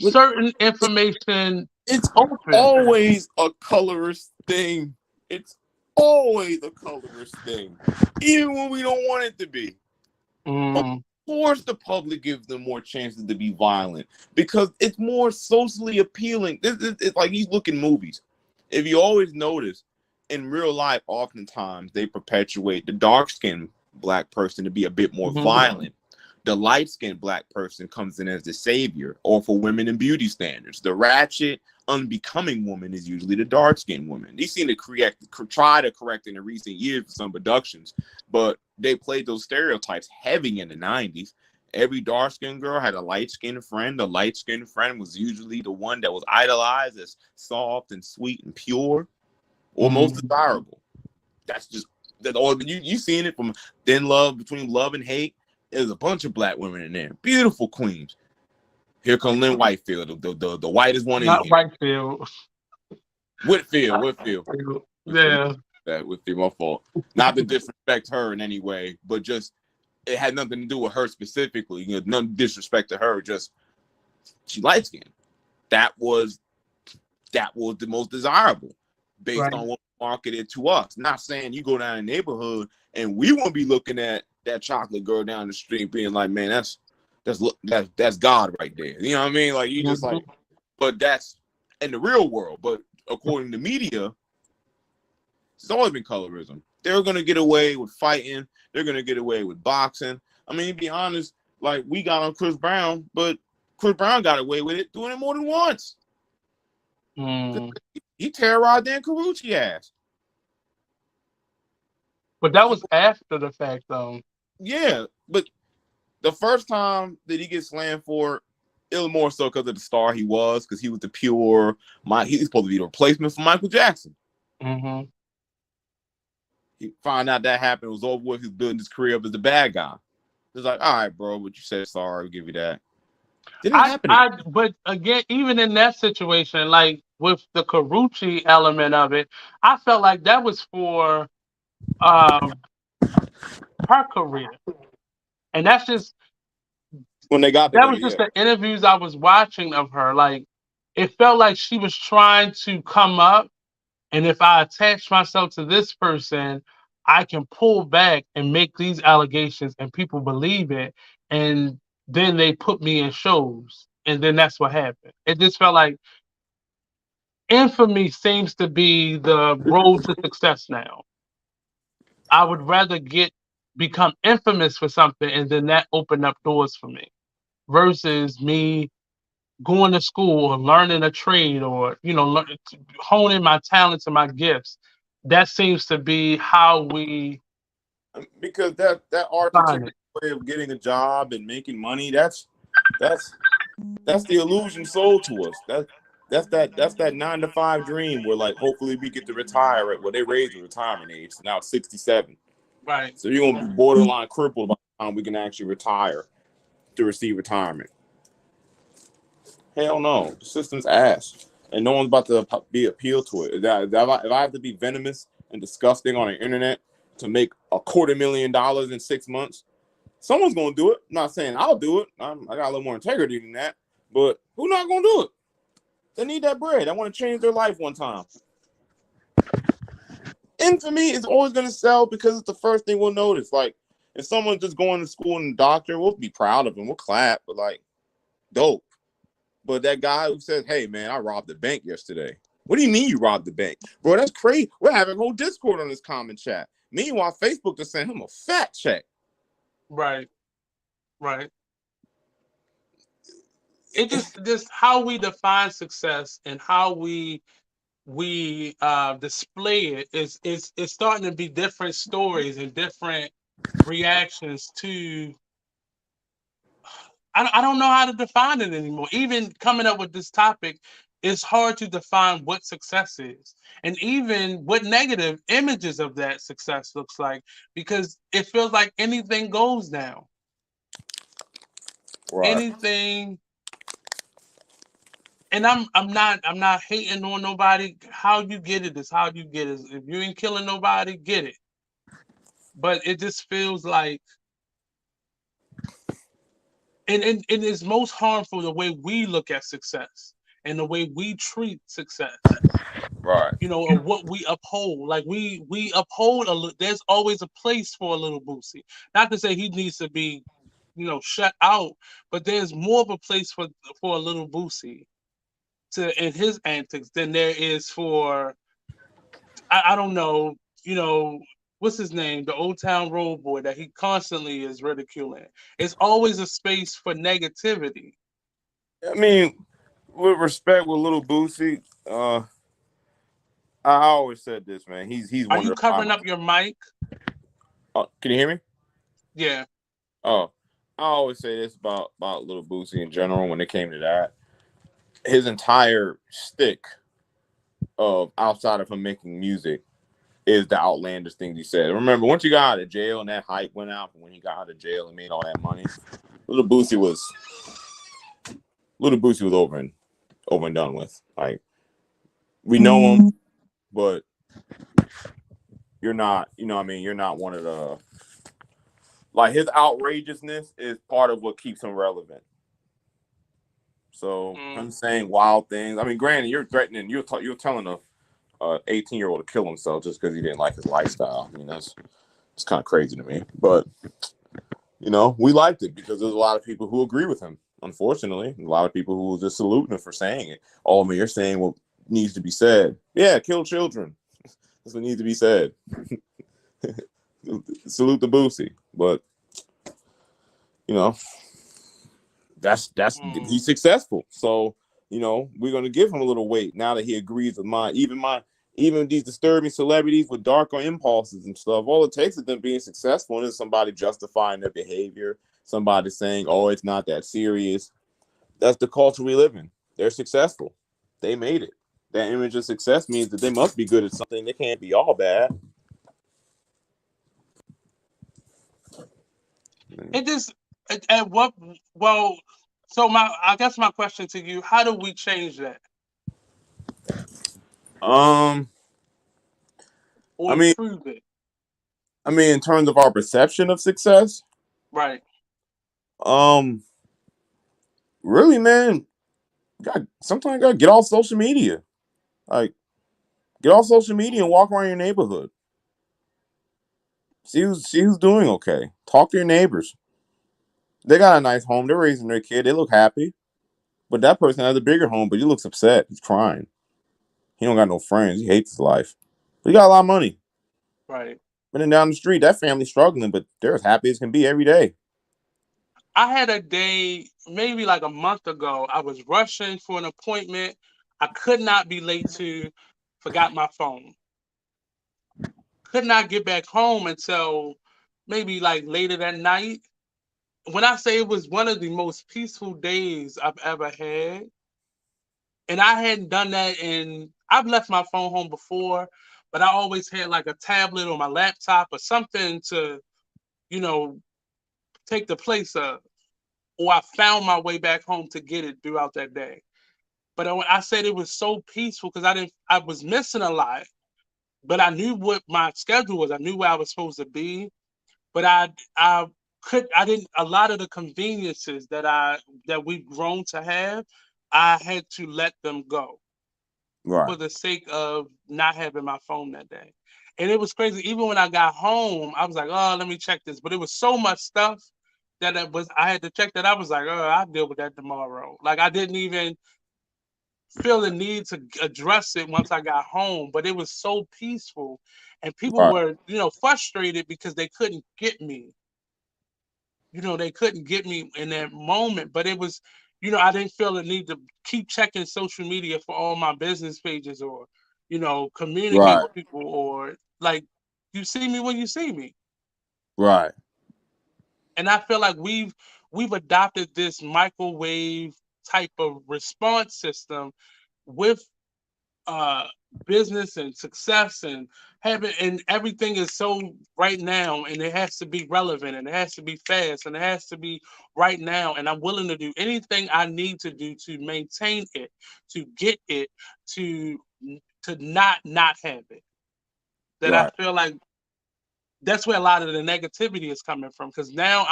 certain information It's open? always a colorist thing. It's always a colorist thing, even when we don't want it to be. Of course, the public gives them more chances to be violent because it's more socially appealing. It's like you look in movies. If you always notice, in real life, oftentimes they perpetuate the dark-skinned black person to be a bit more violent. The light-skinned black person comes in as the savior, or for women in beauty standards, the ratchet, unbecoming woman is usually the dark-skinned woman. They seem to try to correct in the recent years for some productions, but they played those stereotypes heavy in the 90s. Every dark-skinned girl had a light-skinned friend. The light-skinned friend was usually the one that was idolized as soft and sweet and pure, or most desirable. That's just that. Or you seen it from Thin Love, Between Love and Hate. There's a bunch of black women in there, beautiful queens. Here comes Lynn Whitefield, the whitest one in Not here. Whitefield. Whitfield. Yeah. Whitfield, my fault. Not to disrespect her in any way, but just it had nothing to do with her specifically. None disrespect to her. Just she light skinned. That was the most desirable based on what marketed to us. Not saying you go down the neighborhood and we won't be looking at that chocolate girl down the street being like, man, that's God right there. You know what I mean? Like you just like, but that's in the real world. But according to media, it's always been colorism. They're gonna get away with fighting. They're gonna get away with boxing. I mean, to be honest, like we got on Chris Brown, but Chris Brown got away with it doing it more than once. He terrorized Dan Carucci ass. But that was after the fact, though. Yeah, but the first time that he gets slammed for it was more so because of the star he was, because he was the pure. He's supposed to be the replacement for Michael Jackson. Mm-hmm. He found out that happened. It was over with. He's building his career up as the bad guy. It's like, all right, bro, but you said sorry. We'll give you that. Didn't happen. But again, even in that situation, like with the Carucci element of it, I felt like that was for her career, and that's just When they got that together, was just yeah. the interviews I was watching of her. Like it felt like she was trying to come up, and if I attach myself to this person, I can pull back and make these allegations, and people believe it, and then they put me in shows, and then that's what happened. It just felt like infamy seems to be the road to success now. I would rather become infamous for something and then that open up doors for me versus me going to school or learning a trade or honing my talents and my gifts. That seems to be how we Because that find archetypical it. way of getting a job and making money, that's the illusion sold to us. That's that 9 to 5 dream where like hopefully we get to retire at they raised the retirement age. So now it's 67. Right. So you're gonna be borderline crippled by the time we can actually retire to receive retirement. Hell no, the system's ass, and no one's about to be appealed to it. If I have to be venomous and disgusting on the internet to make $250,000 in 6 months, someone's gonna do it. I'm not saying I'll do it. I got a little more integrity than that, but who's not gonna do it? They need that bread. I want to change their life one time. Infamy is always gonna sell because it's the first thing we'll notice. Like if someone's just going to school and a doctor, we'll be proud of them. We'll clap, but like, dope. But that guy who says, "Hey man, I robbed the bank yesterday." What do you mean you robbed the bank, bro? That's crazy. We're having a whole Discord on this comment chat. Meanwhile, Facebook just sent him a fat check. Right. Right. It just how we define success and how we display it is it's starting to be different stories and different reactions to I don't know how to define it anymore. Even coming up with this topic, it's hard to define what success is and even what negative images of that success looks like because it feels like anything goes now. Right. Anything. And I'm not hating on nobody. How you get it is how you get it. If you ain't killing nobody, get it. But it just feels like and it is most harmful the way we look at success and the way we treat success. Right. Or what we uphold. Like we uphold there's always a place for a little Boosie. Not to say he needs to be, shut out, but there's more of a place for a little Boosie in his antics than there is for I don't know, what's his name, the Old Town Road Boy that he constantly is ridiculing. It's always a space for negativity. I mean, with respect with Little Boosie, I always said this, man. He's Are one you of covering up your mic? Can you hear me? Yeah. Oh, I always say this about Little Boosie in general when it came to that. His entire stick of outside of him making music is the outlandish things he said. Remember, once you got out of jail and that hype went out, when he got out of jail and made all that money, Little Boosie was over and done with. Like we know him, but you're not. You're not one of the. Like his outrageousness is part of what keeps him relevant. So him saying wild things. I mean, granted, you're threatening. You're telling a 18-year-old to kill himself just because he didn't like his lifestyle. I mean, it's kind of crazy to me. But we liked it because there's a lot of people who agree with him. Unfortunately, a lot of people who were just saluting him for saying it. Oh, man, you're saying what needs to be said. Yeah, kill children. That's what needs to be said. Salute the Boosie, but that's he's successful. So we're gonna give him a little weight now that he agrees with even these disturbing celebrities with darker impulses and stuff, all it takes is them being successful and is somebody justifying their behavior, somebody saying, "Oh, it's not that serious." That's the culture we live in. They're successful. They made it. That image of success means that they must be good at something. They can't be all bad. It just at what so I guess my question to you, how do we change that Um, or I mean, improve it? in terms of our perception of success, Right. um, really, man, sometimes you gotta get off social media. Like, get off social media and walk around your neighborhood. See who's doing okay. Talk to your neighbors. They got a nice home. They're raising their kid. They look happy. But that person has a bigger home, but he looks upset. He's crying. He don't got no friends. He hates his life. But he got a lot of money. Right. But then down the street, that family's struggling, but they're as happy as can be every day. I had a day, maybe like a month ago, I was rushing for an appointment. I could not be late to, forgot my phone. Could not get back home until maybe like later that night. When I say it was one of the most peaceful days I've ever had, and I hadn't done that I've left my phone home before, but I always had like a tablet or my laptop or something to, you know, take the place of, or I found my way back home to get it throughout that day. But when I said it was so peaceful because I was missing a lot, but I knew what my schedule was. I knew where I was supposed to be, but I didn't, a lot of the conveniences that we've grown to have, I had to let them go Right. for the sake of not having my phone that day. And it was crazy. Even when I got home, I was like, oh, let me check this. But it was so much stuff that I had to check that I was like, oh, I'll deal with that tomorrow. Like I didn't even feel the need to address it once I got home. But it was so peaceful. And people Right. were, frustrated because they couldn't get me. They couldn't get me in that moment. But it was, I didn't feel the need to keep checking social media for all my business pages or, communicate Right. with people or like you see me when you see me. Right. And I feel like we've adopted this microwave type of response system with uh business and success and having, and everything is so right now, and it has to be relevant, and it has to be fast, and it has to be right now, and I'm willing to do anything I need to do to maintain it, to get it, to not have it. That I Right. feel like that's where a lot of the negativity is coming from, because now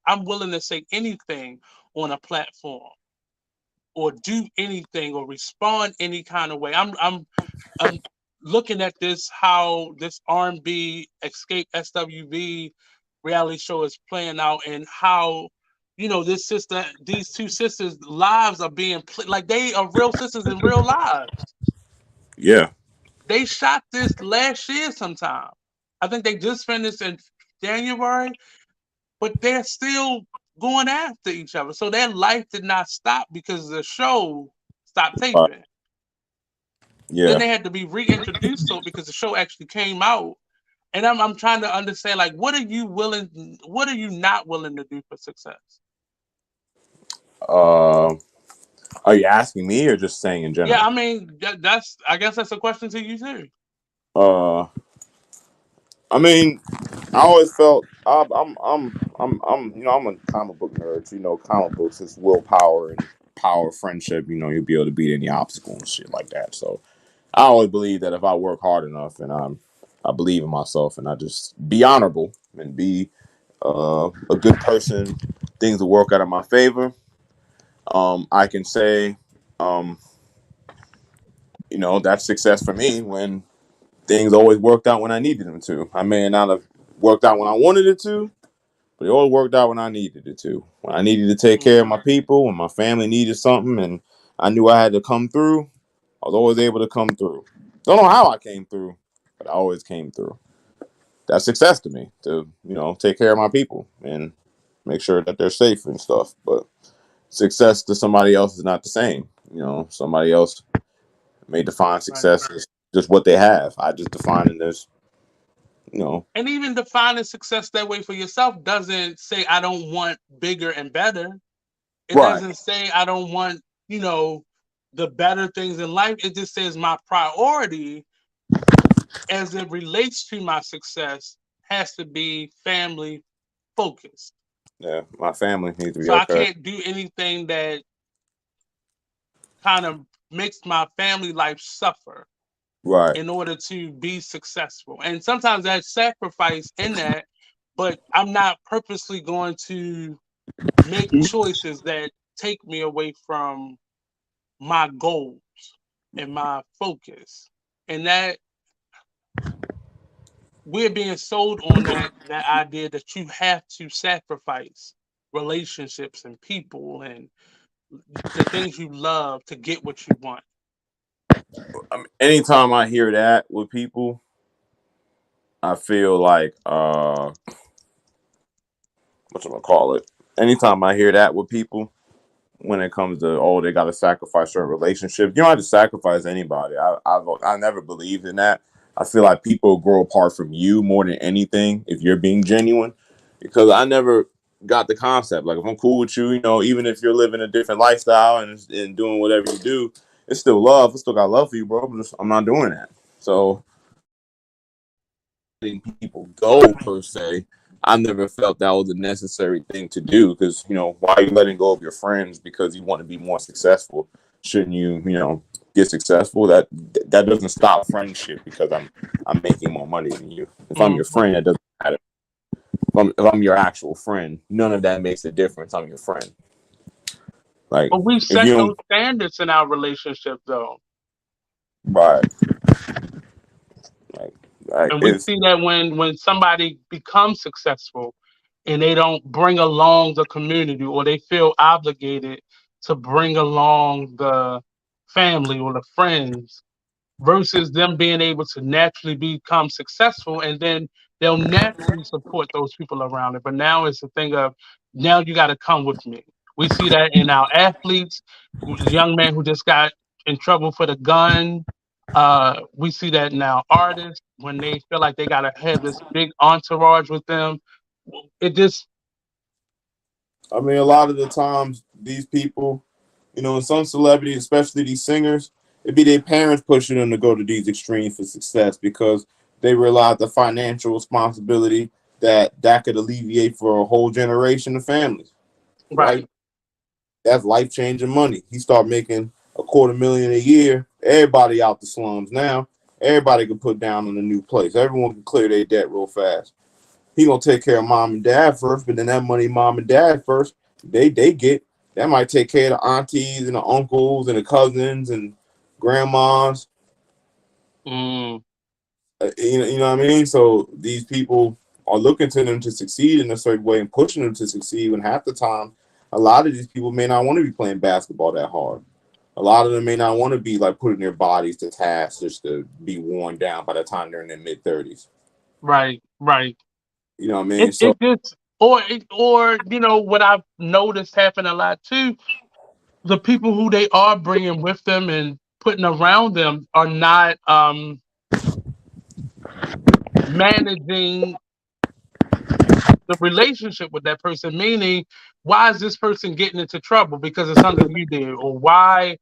I'm willing to say anything on a platform or do anything or respond any kind of way. I'm looking at this, how this R&B Escape SWV reality show is playing out, and how these two sisters' lives are being like they are real sisters in real lives. Yeah. They shot this last year sometime. I think they just finished in January, but they're still going after each other. So their life did not stop because the show stopped Right. taping. Then Yeah. they had to be reintroduced to it because the show actually came out. And I'm trying to understand, like, what are you not willing to do for success? Uh, are you asking me or just saying in Yeah, I general? mean I guess that's a question to you too. Uh, I mean, I always felt I'm a comic book nerd. Comic books is willpower and power, friendship. You'll be able to beat any obstacle and shit like that. So I always believe that if I work hard enough and I believe in myself and I just be honorable and be a good person, things will work out in my favor. I can say, um, that's success for me when things always worked out when I needed them to. I may not have worked out when I wanted it to, but it always worked out when I needed it to. When I needed to take care of Mm, my people, when my family needed something, and I knew I had to come through, I was always able to come through. Don't know how I came through, but I always came through. That's success to me, to take care of my people and make sure that they're safe and stuff. But success to somebody else is not the same. Somebody else may define right. success as just what they have. I just define it as, you know, And even defining success that way for yourself doesn't say I don't want bigger and better. It right. doesn't say I don't want, the better things in life. It just says my priority as it relates to my success has to be family focused. Yeah, my family needs to be So I okay. can't do anything that kind of makes my family life suffer Right. in order to be successful. And sometimes there's sacrifice in that, but I'm not purposely going to make choices that take me away from my goals and my focus. And that we're being sold on that idea that you have to sacrifice relationships and people and the things you love to get what you want. I mean, anytime I hear that with people, I feel like what's I gonna call it? Anytime I hear that with people, when it comes to they got to sacrifice certain relationships, you don't have to sacrifice anybody. I never believed in that. I feel like people grow apart from you more than anything if you're being genuine, because I never got the concept. Like if I'm cool with you, even if you're living a different lifestyle and doing whatever you do, it's still love. I still got love for you, bro. I'm not doing that. So letting people go per se, I never felt that was a necessary thing to do because why are you letting go of your friends because you want to be more successful? Shouldn't you get successful? That doesn't stop friendship because I'm making more money than you. If I'm your Mhm. friend, that doesn't matter. If I'm your actual friend, none of that makes a difference. I'm your friend. Like But we if set you don't, those standards in our relationship, though. right, like, And we it's see that when somebody becomes successful and they don't bring along the community or they feel obligated to bring along the family or the friends versus them being able to naturally become successful and then they'll naturally support those people around it. But now it's a thing of now you got to come with me. We see that in our athletes, young man who just got in trouble for the gun. We see that in our artists when they feel like they got to have this big entourage with them. It just I mean, a lot of the times these people, and some celebrities, especially these singers, it'd be their parents pushing them to go to these extremes for success because they realize the financial responsibility that could alleviate for a whole generation of families, right? right, That's life changing money. He start making $250,000 a year. Everybody out the slums now. Everybody can put down on a new place. Everyone can clear their debt real fast. He gonna take care of mom and dad first, but then that money mom and dad first, they get that might take care of the aunties and the uncles and the cousins and grandmas. mm, You know what I mean? So these people are looking to them to succeed in a certain way and pushing them to succeed. When half the time, a lot of these people may not want to be playing basketball that hard. A lot of them may not want to be like putting their bodies to task just to be worn down by the time they're in their mid-30s. right, right. You know what I mean? It So just or what I've noticed happen a lot too. The people who they are bringing with them and putting around them are not managing the relationship with that person. Meaning, why is this person getting into trouble because of something you did, or why,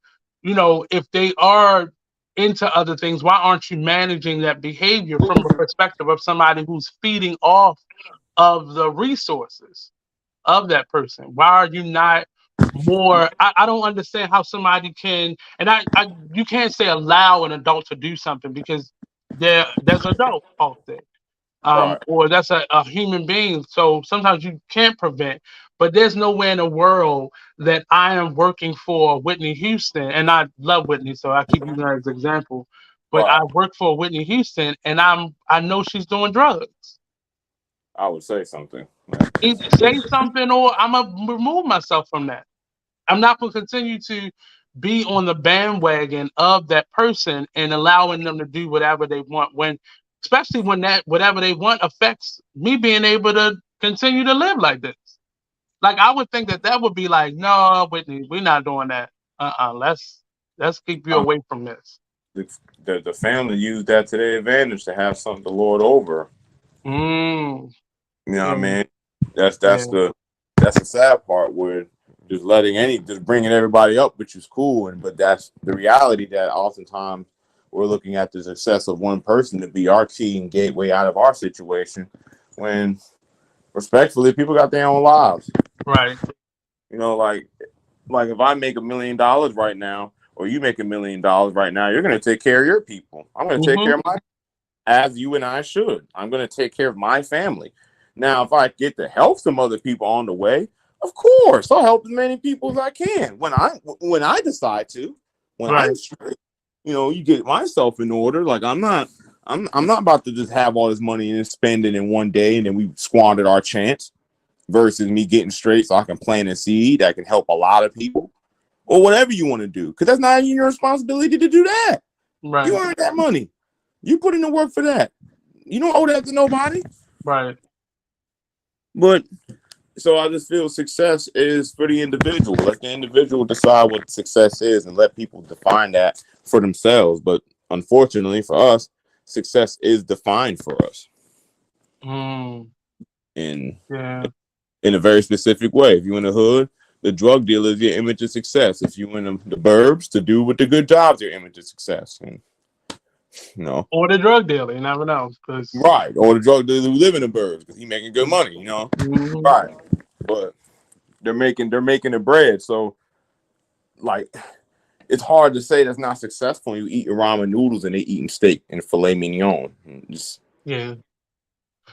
if they are into other things, why aren't you managing that behavior from a perspective of somebody who's feeding off of the resources of that person? Why are you not more? I don't understand how somebody can, and you can't say allow an adult to do something because there's adult out there, right. or that's a human being. So sometimes you can't prevent. But there's nowhere in the world that I am working for Whitney Houston, and I love Whitney, so I keep using her as an example. But I Right. work for Whitney Houston, and I know she's doing drugs. I would say something. Either say something, or I'm gonna remove myself from that. I'm not going to continue to be on the bandwagon of that person and allowing them to do whatever they want especially when that whatever they want affects me being able to continue to live like this. Like I would think that would be like, no, Whitney, we're not doing that. Let's keep you I away from this. the family used that to their advantage to have something to lord over. Mm, You know yeah, what I mean? That's yeah, the sad part where just bringing everybody up, which is cool, but that's the reality that oftentimes we're looking at the success of one person to be our key and gateway out of our situation, when respectfully people got their own lives. right. You know, like if I make $1 million right now, or you make $1 million right now, you're gonna take care of your people. I'm gonna take Mm-hmm. care of my, as you and I should. I'm gonna take care of my family. Now, if I get to help some other people on the way, of course, I'll help as many people as I can when I decide to. When Right. I'm straight, you get myself in order. Like I'm not about to just have all this money and spend it in one day and then we squandered our chance. Versus me getting straight so I can plant a seed that can help a lot of people, or whatever you want to do, because that's not your responsibility to do that. Right. You earned that money. You put in the work for that. You don't owe that to nobody. Right. But so I just feel success is for the individual. Let the individual decide what success is and let people define that for themselves. But unfortunately for us, success is defined for us Mm, in yeah. a very specific way. If you're in the hood, the drug dealer is your image of success. If you're in the burbs, to do with the good jobs, your image of success. And Or the drug dealer. You never know. Cause. right. Or the drug dealer who live in the burbs because he's making good money. Mm-hmm. Right. But they're making the bread. So like, it's hard to say that's not successful when you eating ramen noodles and they eating steak and filet mignon. Just, Yeah.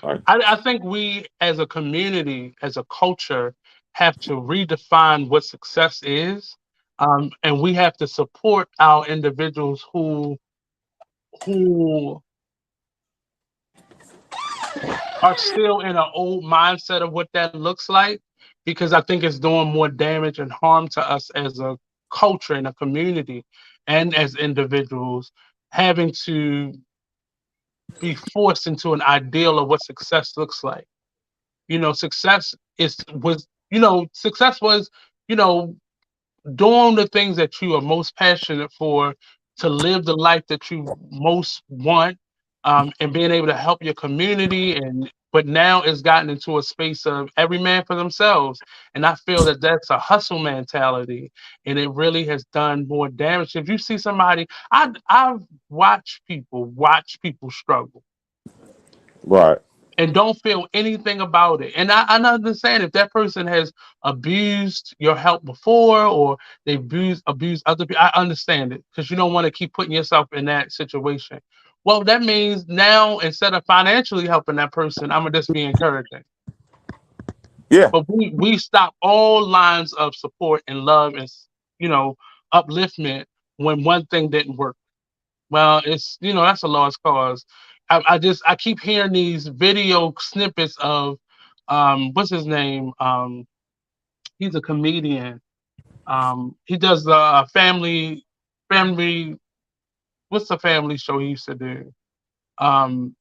right. I think we as a community, as a culture, have to redefine what success is. And we have to support our individuals who are still in an old mindset of what that looks like, because I think it's doing more damage and harm to us as a culture and a community and as individuals, having to be forced into an ideal of what success looks like. Success success was, you know, doing the things that you are most passionate for, to live the life that you most want, and being able to help your community. But now it's gotten into a space of every man for themselves, and I feel that that's a hustle mentality, and it really has done more damage. If you see somebody, I've watch people struggle Right. and don't feel anything about it. And I understand if that person has abused your help before, or they abused other people. I understand it, because you don't want to keep putting yourself in that situation. Well, that means now, instead of financially helping that person, I'm gonna just be encouraging. Yeah. But we stop all lines of support and love and you know upliftment when one thing didn't work. Well, it's that's a lost cause. I keep hearing these video snippets of what's his name? He's a comedian. He does the family what's the family show he used to do? Um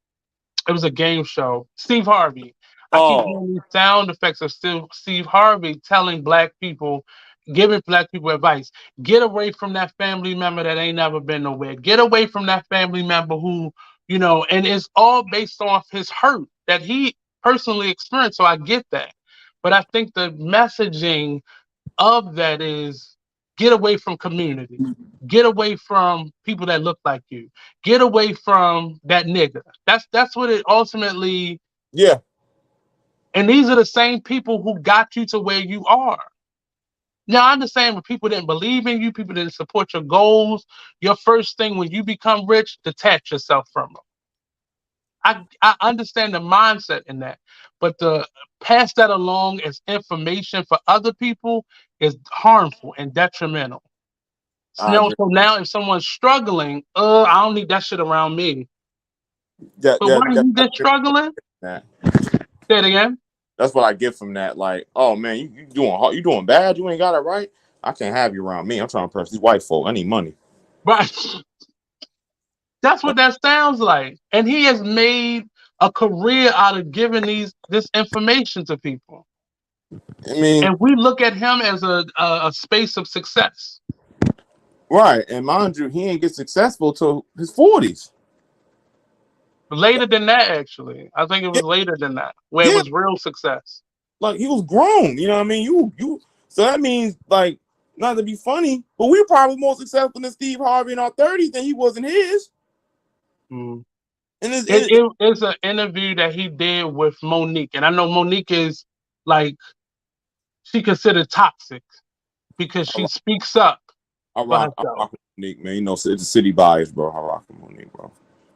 it was a game show. Steve Harvey. I keep Oh, hearing these sound effects of Steve Harvey telling black people, giving black people advice. Get away from that family member that ain't never been nowhere. Get away from that family member who, and it's all based off his hurt that he personally experienced. So I get that. But I think the messaging of that is, get away from community. Get away from people that look like you. Get away from that nigga. That's what it ultimately. yeah. And these are the same people who got you to where you are. Now, I understand when people didn't believe in you, people didn't support your goals. Your first thing when you become rich, detach yourself from them. I understand the mindset in that, but to pass that along as information for other people is harmful and detrimental. I agree. So now if someone's struggling, I don't need that shit around me. That, But that, weren't that, you just struggling? that. Say it again. That's what I get from that. Like, oh man, you doing bad. You ain't got it right. I can't have you around me. I'm trying to impress these white folk. I need money. Right. That's what that sounds like. And he has made a career out of giving this information to people. I mean, And we look at him as a space of success. Right, and mind you, he ain't get successful till his 40s. Later than that, actually. I think it was later than that, where it was real success. Like, he was grown, you know what I mean? You so that means, like, not to be funny, but we were probably more successful than Steve Harvey in our 30s than he was in his. Mm. And It's an interview that he did with Monique, and I know Monique is like, she considered toxic because she speaks up I for rock herself. with Monique, man. You know, it's a city bias, bro. I rock with Monique, bro.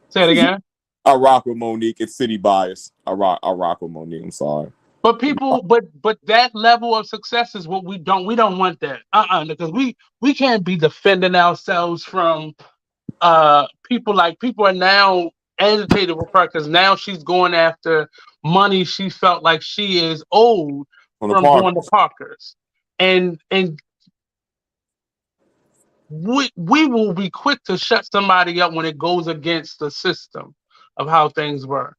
Say it again. I rock with Monique. It's city bias. I rock with Monique. I'm sorry. But people, but that level of success is what we don't want that. Because we can't be defending ourselves from people are now agitated with her because now she's going after money she felt like she is owed from doing the Parkers. And we will be quick to shut somebody up when it goes against the system of how things were.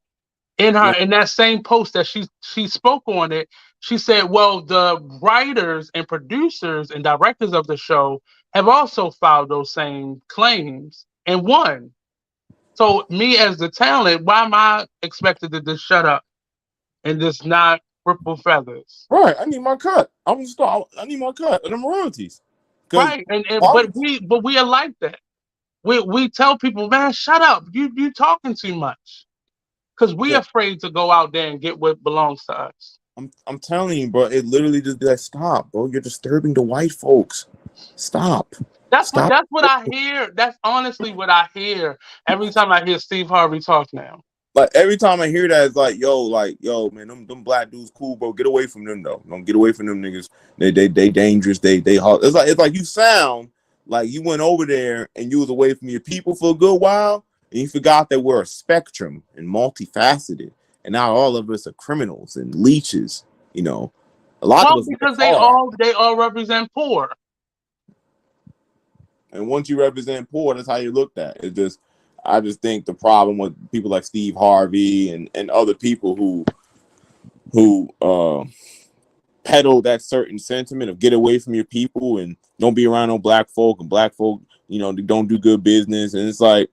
In that same post that she spoke on it, she said, well, the writers and producers and directors of the show have also filed those same claims and won. So me as the talent, why am I expected to just shut up and just not ripple feathers? Right, I need my cut. I need my cut of them royalties. Right, but we are like that. We tell people, man, shut up. You talking too much. Because we're afraid to go out there and get what belongs to us. I'm telling you, bro, it literally just be like, stop, bro. You're disturbing the white folks. Stop. That's what I hear. That's honestly what I hear every time I hear Steve Harvey talk now. Like, every time I hear that, it's like, yo, man, them black dudes cool, bro. Get away from them, though. Don't get away from them niggas. They dangerous. They hard. It's like you sound like you went over there and you was away from your people for a good while, and you forgot that we're a spectrum and multifaceted, and now all of us are criminals and leeches. You know, a lot of us because they all represent poor. And once you represent poor, that's how you looked at. I just think the problem with people like Steve Harvey and other people who peddle that certain sentiment of get away from your people and don't be around no black folk, and black folk, you know, they don't do good business. And it's like,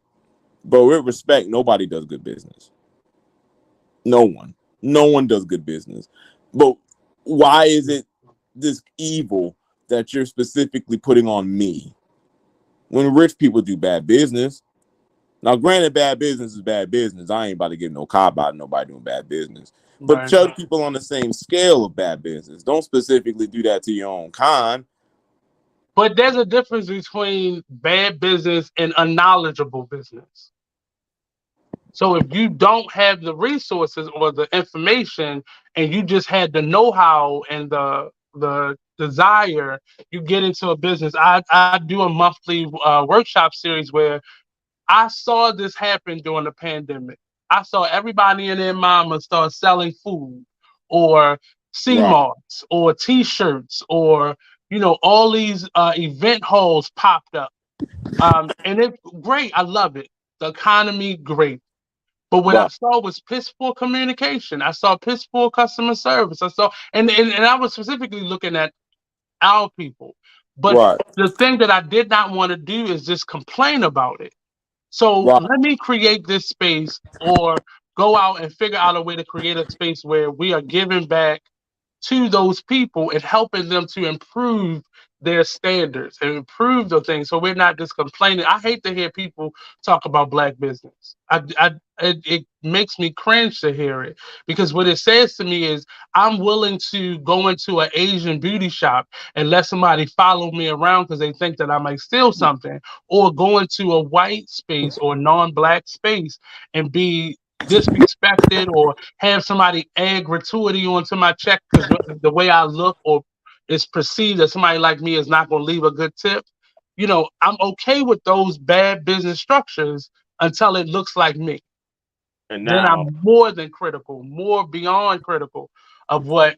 but with respect, nobody does good business. No one does good business. But why is it this evil that you're specifically putting on me when rich people do bad business? Now, granted, bad business is bad business. I ain't about to give no cop out nobody doing bad business. But judge people on the same scale of bad business. Don't specifically do that to your own kind. But there's a difference between bad business and unknowledgeable business. So if you don't have the resources or the information and you just had the know-how and the desire, you get into a business. I do a monthly workshop series where I saw this happen during the pandemic. I saw everybody and their mama start selling food or sea moths or T-shirts or, you know, all these event halls popped up. And it's great. I love it. The economy, great. But what I saw was piss poor communication. I saw piss poor customer service. I saw, and I was specifically looking at our people. But the thing that I did not want to do is just complain about it. So let me create this space or go out and figure out a way to create a space where we are giving back to those people and helping them to improve their standards and improve the things. So we're not just complaining. I hate to hear people talk about black business. It makes me cringe to hear it, because what it says to me is I'm willing to go into an Asian beauty shop and let somebody follow me around because they think that I might steal something, or go into a white space or non-black space and be disrespected or have somebody add gratuity onto my check because the way I look or it's perceived that somebody like me is not going to leave a good tip. You know, I'm okay with those bad business structures until it looks like me. And now, then I'm more than critical, more beyond critical of what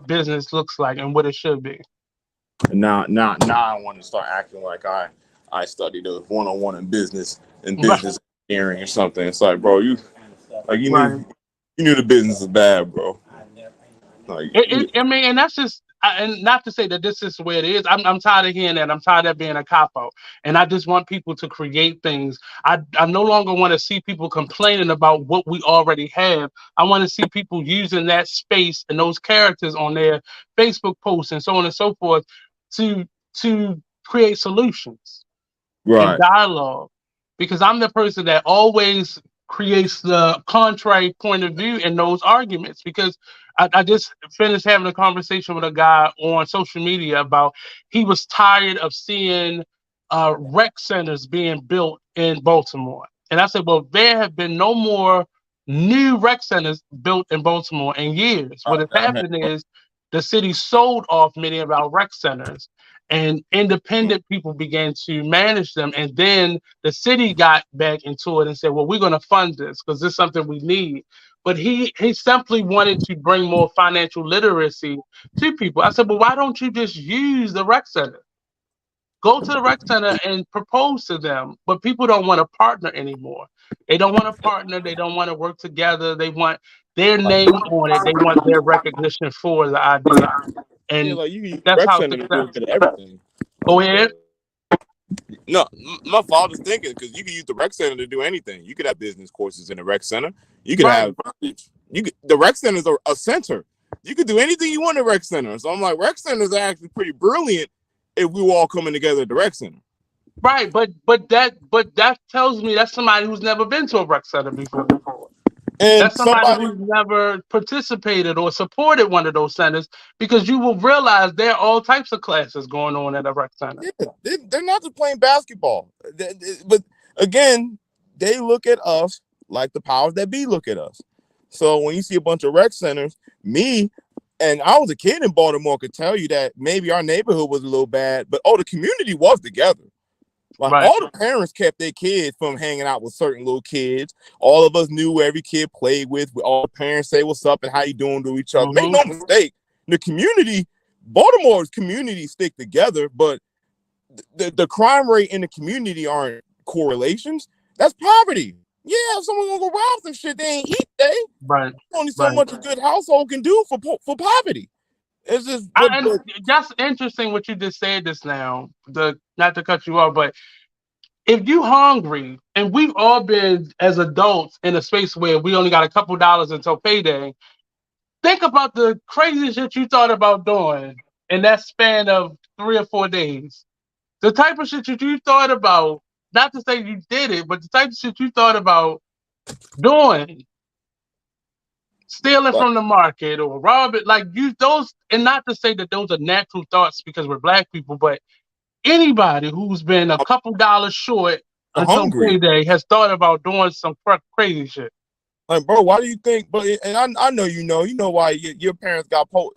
business looks like and what it should be. And now I want to start acting like I studied a 101 in business and business engineering or something. It's like, bro, you knew the business is bad, bro. Like, I mean, and that's just and not to say that this is where it is. I'm tired of hearing that. I'm tired of being a cop out, and I just want people to create things. I no longer want to see people complaining about what we already have. I want to see people using that space and those characters on their Facebook posts and so on and so forth to create solutions and Right. dialogue, because I'm the person that always creates the contrary point of view in those arguments. Because I just finished having a conversation with a guy on social media about he was tired of seeing rec centers being built in Baltimore. And I said, well, there have been no more new rec centers built in Baltimore in years. What has happened is the city sold off many of our rec centers and independent people began to manage them. And then the city got back into it and said, well, we're going to fund this because this is something we need. But he simply wanted to bring more financial literacy to people. I said, well, why don't you just use the rec center? Go to the rec center and propose to them. But people don't want to partner anymore. They don't want to partner. They don't want to work together. They want their name on it. They want their recognition for the idea. Yeah, And like you can use that's rec how center to do a success. bit of everything. Go ahead. No, my father's thinking because you can use the rec center to do anything. You could have business courses in the rec center. You could Right. the rec centers are a center. You could do anything you want in the rec center. So I'm like, rec centers are actually pretty brilliant if we were all coming together at the rec center. Right, but that tells me that's somebody who's never been to a rec center before. And That's somebody who's never participated or supported one of those centers, because you will realize there are all types of classes going on at a rec center. yeah, they're not just playing basketball. But again, they look at us like the powers that be look at us. So when you see a bunch of rec centers, and I was a kid in Baltimore, could tell you that maybe our neighborhood was a little bad, but the community was together. Like Right. all the parents kept their kids from hanging out with certain little kids. All of us knew every kid played with. All the parents say what's up and how you doing to each other. Make no mistake, the community, Baltimore's community stick together, but the crime rate in the community aren't correlations. That's poverty. Yeah, if someone's gonna go rob some shit, they ain't eat. Right. Only so much a good household can do for poverty. It's just And that's interesting what you just said this now. Not to cut you off, but if you hungry, and we've all been as adults in a space where we only got a couple dollars until payday, think about the crazy shit you thought about doing in that span of 3 or 4 days. The type of shit that you thought about, not to say you did it, but the type of shit you thought about doing, stealing from the market or robbing, like those, and not to say that those are natural thoughts because we're black people, but anybody who's been a couple dollars short until payday has thought about doing some crazy shit. Like, bro, why do you think? But and I know you know why your parents got poor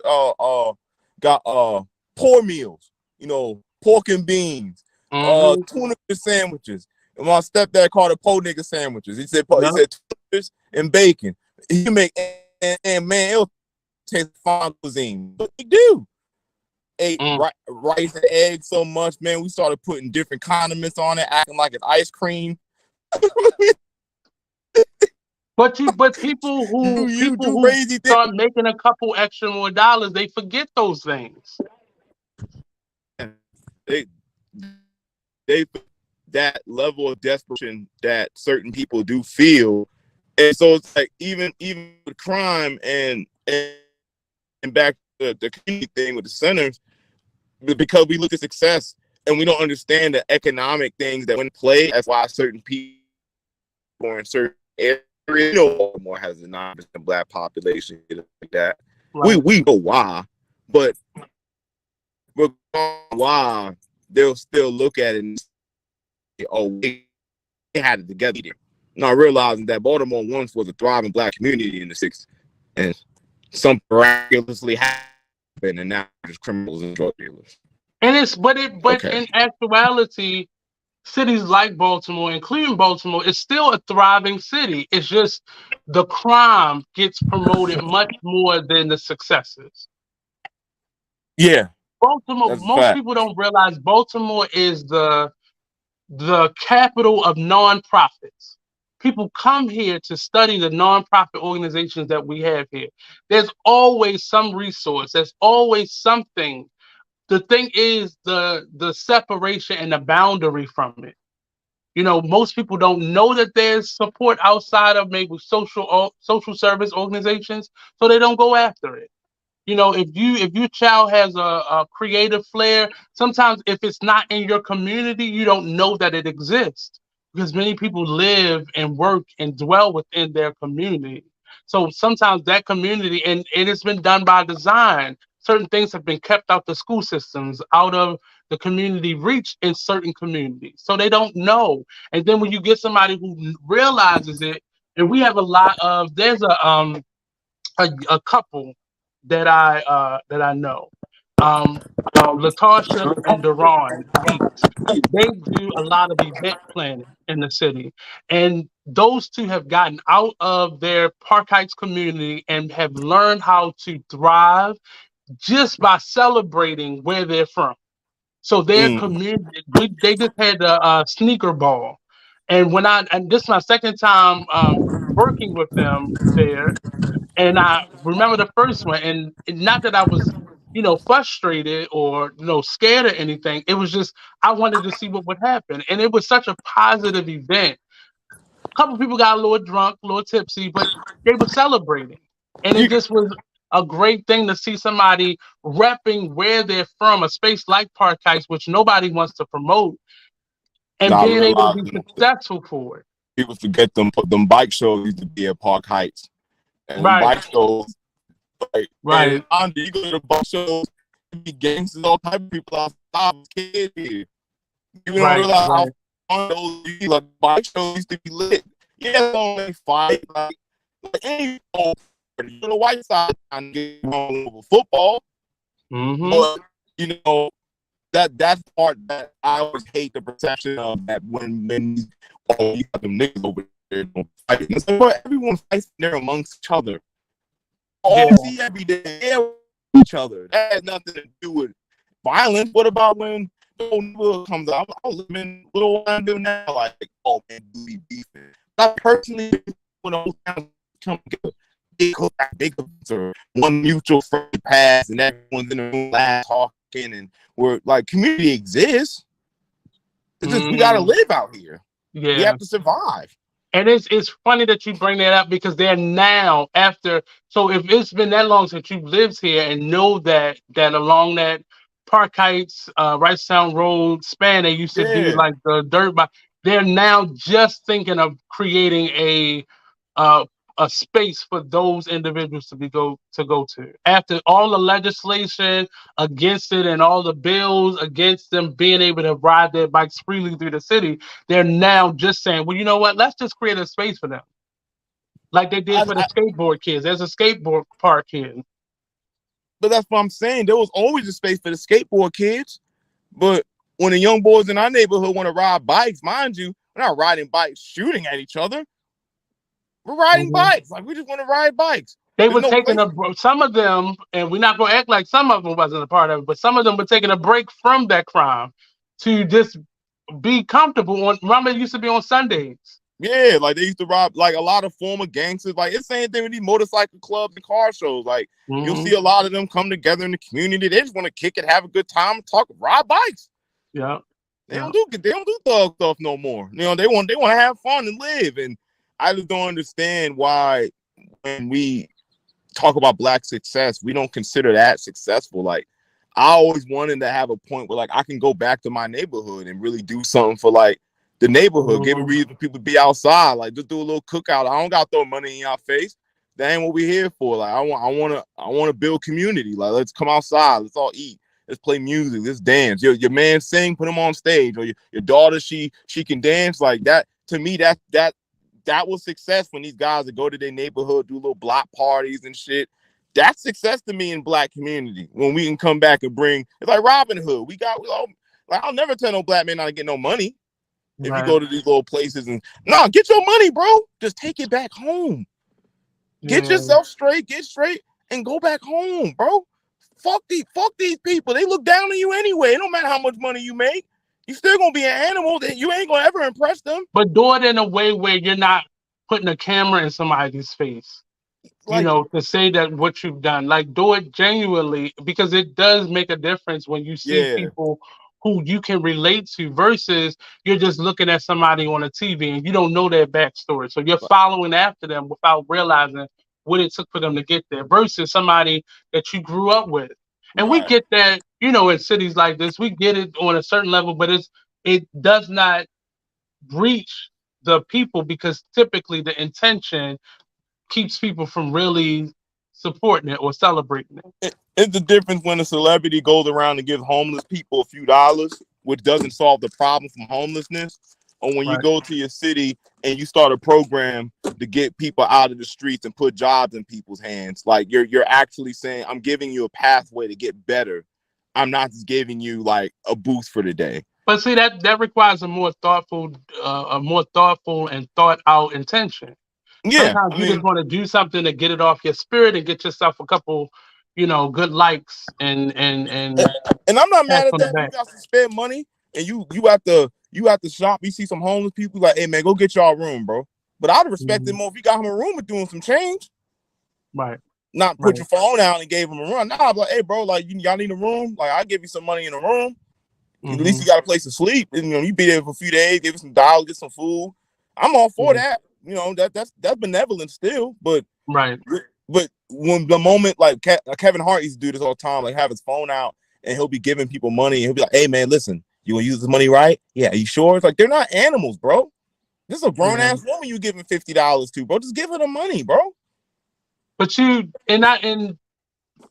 meals. You know, pork and beans, tuna fish sandwiches. And my stepdad called it po nigga sandwiches. He said tuna fish and bacon. He make and man, it'll taste fine cuisine. What we do? Ate rice and eggs so much, man. We started putting different condiments on it, acting like it's ice cream. But people who start making a couple extra more dollars, they forget those things. They that level of desperation that certain people do feel, and so it's like even with crime and back to the community thing with the centers, because we look at success and we don't understand the economic things that when play. That's why certain people are in certain areas. You know, Baltimore has a 9% black population like that. Right. We know why, but why they'll still look at it and say, oh, they had it together. Not realizing that Baltimore once was a thriving black community in the 60s, and something miraculously happened, and now just criminals and drug dealers. And in actuality, cities like Baltimore, including Baltimore, is still a thriving city. It's just the crime gets promoted much more than the successes. Yeah. Baltimore, most people don't realize Baltimore is the capital of nonprofits. people come here to study the nonprofit organizations that we have here. There's always some resource. There's always something. The thing is the separation and the boundary from it. You know, most people don't know that there's support outside of maybe social service organizations, so they don't go after it. You know, if your child has a creative flair, sometimes if it's not in your community, you don't know that it exists because many people live and work and dwell within their community. So sometimes that community, and it's been done by design. Certain things have been kept out the school systems, out of the community reach in certain communities. So they don't know. And then when you get somebody who realizes it, and we have a lot of, there's a couple that I know. Um, Latasha and Deron Weeks. They do a lot of event planning in the city. And those two have gotten out of their Park Heights community and have learned how to thrive just by celebrating where they're from. So their community, they just had a sneaker ball. And this is my second time working with them there, and I remember the first one, and not that I was, frustrated or scared or anything. It was just I wanted to see what would happen, and it was such a positive event. A couple people got a little drunk, a little tipsy, but they were celebrating, and it just was a great thing to see somebody repping where they're from, a space like Park Heights, which nobody wants to promote, and Not being a able to lot be of people, successful for it. people forget them bike shows used to be at Park Heights, and them Right, bike shows, like, right, and you go to the bike shows, be gangsters, all type of people outside, kids here. You don't right, realize how right. fun those like bike shows used to be lit. Yeah, don't fight like any sport. You know, the white side and get wrong over football, Mm-hmm. but you know that's part that I always hate, the perception of that when you got them niggas over there fighting. It's like, well, everyone fights there amongst each other. Yeah. All see every day with each other. That has nothing to do with violence. What about when the whole neighborhood comes out? I live in Little Orlando now, like, oh man, we beefing. I personally, when those towns come together, big or one mutual friend pass, and everyone's in the room laughing, talking, and we're like, community exists. It's just we gotta live out here. We Yeah. have to survive. And it's funny that you bring that up because they're now after, so if it's been that long since you've lived here and know that along that Park Heights, Wrightstown Road span, they used to do Yeah. like the dirt bike. They're now just thinking of creating uh, a space for those individuals to go to. After all the legislation against it and all the bills against them being able to ride their bikes freely through the city, they're now just saying, well, you know what? Let's just create a space for them, like they did for the I, skateboard kids. There's a skateboard park here. but that's what I'm saying. There was always a space for the skateboard kids. But when the young boys in our neighborhood want to ride bikes, mind you, we're not riding bikes shooting at each other. We're riding Mhm. bikes. Like, we just want to ride bikes. They There's were no taking place. some of them, and we're not going to act like some of them wasn't a part of it, but some of them were taking a break from that crime to just be comfortable on. Remember, it used to be on Sundays. Yeah, like they used to rob, like a lot of former gangsters. Like, it's the same thing with these motorcycle clubs and car shows. Like, you'll see a lot of them come together in the community. They just want to kick it, have a good time, talk, ride bikes. Yeah. They don't do thug stuff no more. You know, they want to have fun and live. And I just don't understand why when we talk about Black success, we don't consider that successful. Like, I always wanted to have a point where, like, I can go back to my neighborhood and really do something for, like, the neighborhood, give a reason for people to be outside, like just do a little cookout. I don't got to throw money in your face. That ain't what we here for. Like, I want to build community. Like, let's come outside, let's all eat, let's play music, let's dance. Your man sing, put him on stage, or your daughter, she can dance. Like that. To me, that was success when these guys that go to their neighborhood, do little block parties and shit. That's success to me in Black community. When we can come back and bring, it's like Robin Hood. Like, I'll never tell no Black man not to get no money. If you go to these little places and get your money, bro. Just take it back home. Get yourself straight, get straight, and go back home, bro. Fuck these people. They look down on you anyway. It don't matter how much money you make. You still gonna be an animal that you ain't gonna ever impress them. But do it in a way where you're not putting a camera in somebody's face, Like, to say that what you've done. Like, do it genuinely, because it does make a difference when you see yeah, people who you can relate to versus you're just looking at somebody on a TV and you don't know their backstory. So you're following after them without realizing what it took for them to get there versus somebody that you grew up with. And we right. get that, in cities like this, we get it on a certain level, but it does not reach the people because typically the intention keeps people from really supporting it or celebrating it. It's the difference when a celebrity goes around and gives homeless people a few dollars, which doesn't solve the problem from homelessness, or when you Right. go to your city and you start a program to get people out of the streets and put jobs in people's hands. Like you're actually saying, I'm giving you a pathway to get better. I'm not just giving you like a boost for the day. But see that requires a more thoughtful and thought out intention. Yeah, Sometimes I you just mean, want to do something to get it off your spirit and get yourself a couple, good likes and and I'm not pats mad at on the that. You back. got to spend money, and you at the shop. You see some homeless people, like, hey man, go get y'all a room, bro. But I'd respect it Mhm. more if you got him a room and doing some change. Right. Not put Right. your phone out and gave him a run. Nah, I'm like, hey, bro, like, y'all need a room? Like, I'll give you some money in a room. At least you got a place to sleep. And, you be there for a few days, give you some dollars, get some food. I'm all for that. That's benevolent still. But Right. when the moment, like Kevin Hart used to do this all the time, like have his phone out and he'll be giving people money and he'll be like, hey, man, listen, you want to use this money right? Yeah, are you sure? It's like, they're not animals, bro. This is a grown-ass woman you giving $50 to, bro. Just give her the money, bro. But and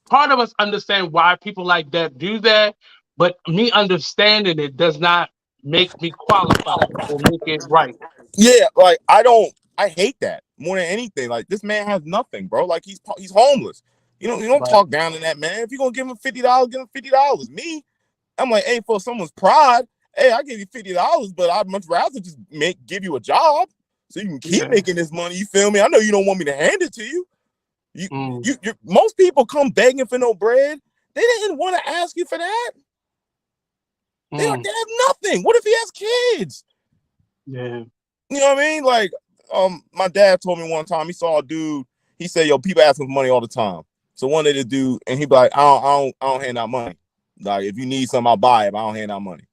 part of us understand why people like that do that, but me understanding it does not make me qualified or make it right. Yeah, like I hate that more than anything. Like this man has nothing, bro. Like he's homeless. You don't Right. talk down to that man. If you're gonna give him $50, give him $50. Me, I'm like, hey, for someone's pride, hey, I give you $50, but I'd much rather just give you a job so you can keep Yeah. making this money. You feel me? I know you don't want me to hand it to you. Mm. Most people come begging for no bread. They didn't want to ask you for that. They have nothing. What if he has kids? Yeah. You know what I mean? Like, my dad told me one time he saw a dude. He said, "Yo, people ask him for money all the time." So one day the dude, and he be like, I don't hand out money. Like, if you need something, I'll buy it, but I don't hand out money."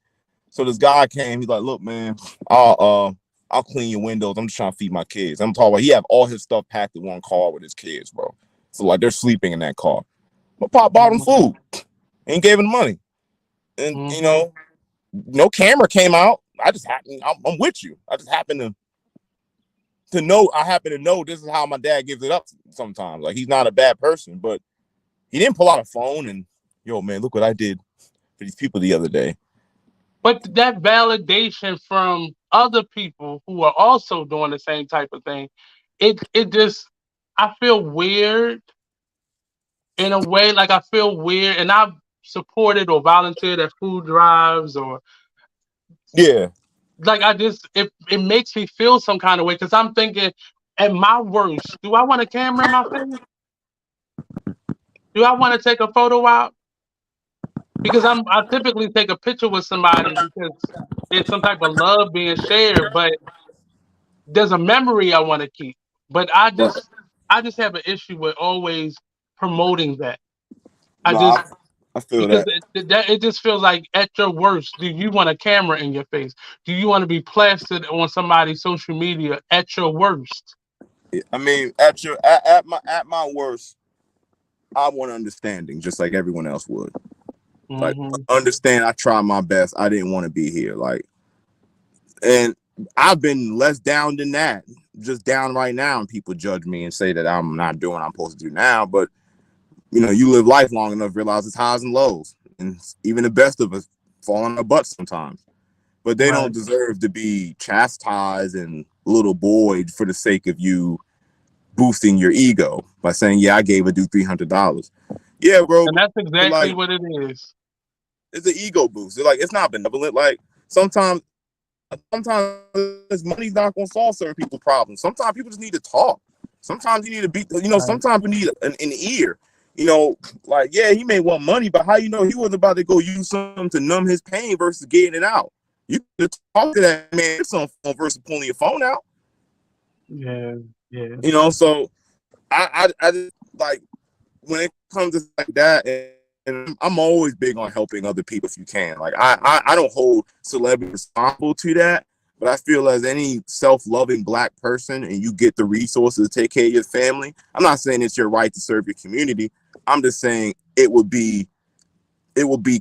So this guy came. He's like, "Look, man, I'll clean your windows. I'm just trying to feed my kids." I'm talking about he have all his stuff packed in one car with his kids, bro. So like they're sleeping in that car. My pop bought him food and gave him money, and no camera came out. I'm with you. I just happened to know. I happen to know this is how my dad gives it up sometimes. Like, he's not a bad person, but he didn't pull out a phone and, yo, man, look what I did for these people the other day. But that validation from other people who are also doing the same type of thing, it just I feel weird in a way. Like I feel weird, and I've supported or volunteered at food drives or Yeah. like it makes me feel some kind of way because I'm thinking at my worst, do I want a camera in my face? Do I want to take a photo out? Because I typically take a picture with somebody because there's some type of love being shared, but there's a memory I want to keep. But Right. I just have an issue with always promoting that. I No, just I feel because that. it just feels like at your worst, do you want a camera in your face? Do you want to be plastered on somebody's social media at your worst? I mean, at my worst, I want understanding, just like everyone else would. Like, Mm-hmm. understand, I tried my best. I didn't want to be here. Like, and I've been less down than that. Just down right now, and people judge me and say that I'm not doing what I'm supposed to do now. But you live life long enough, realize it's highs and lows, and even the best of us fall on our butts sometimes. But they Right. don't deserve to be chastised and little boyed for the sake of you boosting your ego by saying, "Yeah, I gave a dude $300." Yeah, bro, And that's but exactly like, what it is. it's an ego boost. It's not benevolent. Like, sometimes money's not gonna solve certain people's problems. Sometimes people just need to talk. Sometimes you need to be, Right. sometimes you need an ear. Like, yeah, he may want money, but how he wasn't about to go use something to numb his pain versus getting it out? You could talk to that man on phone versus pulling your phone out. Yeah, yeah. You know, so I just like when it comes to like that, and I'm always big on helping other people if you can. Like I don't hold celebrity responsible to that, but I feel as any self-loving black person and you get the resources to take care of your family, I'm not saying it's your right to serve your community. I'm just saying it would be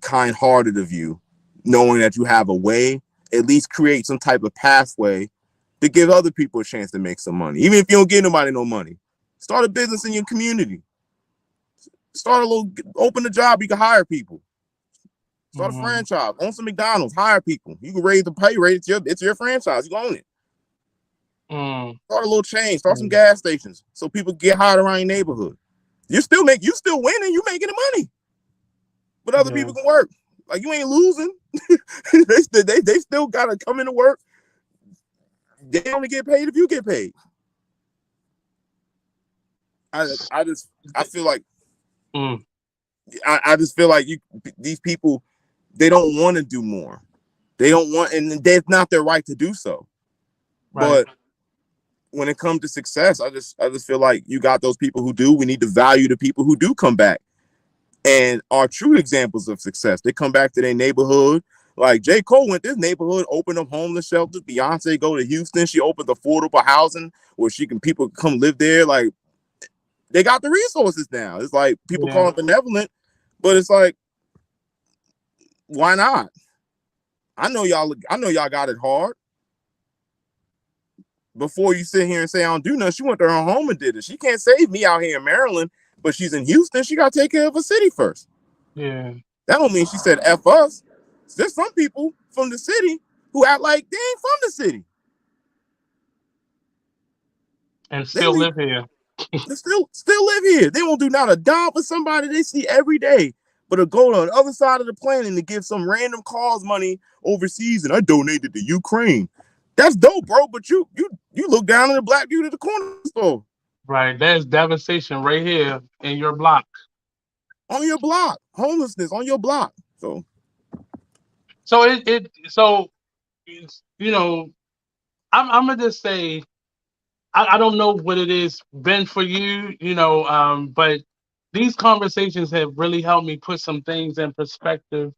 kind-hearted of you, knowing that you have a way, at least create some type of pathway to give other people a chance to make some money. Even if you don't give nobody no money, start a business in your community. Start a little, open a job. You can hire people. Start a franchise. Own some McDonald's. Hire people. You can raise the pay rate. It's your franchise. You own it. Start a little chain. Start some gas stations so people get hired around your neighborhood. You still winning. You making the money, but other people can work. Like you ain't losing. they still gotta come into work. They only get paid if you get paid. I feel like I just feel like these people, they don't want to do more. They don't want, and it's not their right to do so. Right. But when it comes to success, I just feel like you got those people who do. We need to value the people who do come back and are true examples of success. They come back to their neighborhood. Like J. Cole went to this neighborhood, opened up homeless shelters. Beyonce go to Houston. She opened affordable housing where people come live there. Like they got the resources now. It's like people call it benevolent, but it's like, why not? I know y'all got it hard. Before you sit here and say I don't do nothing, she went to her home and did it. She can't save me out here in Maryland, but she's in Houston. She got to take care of her city first. Yeah. That don't mean she said F us. There's some people from the city who act like they ain't from the city. And still live here. They still live here. They won't do not a dime for somebody they see every day, but to go to the other side of the planet and to give some random cause money overseas, and I donated to Ukraine. That's dope, bro. But you look down at the black dude at the corner store. Right. There's devastation right here in your block. On your block. Homelessness on your block. So you know, I'm gonna just say I don't know what it is been for you, but these conversations have really helped me put some things in perspective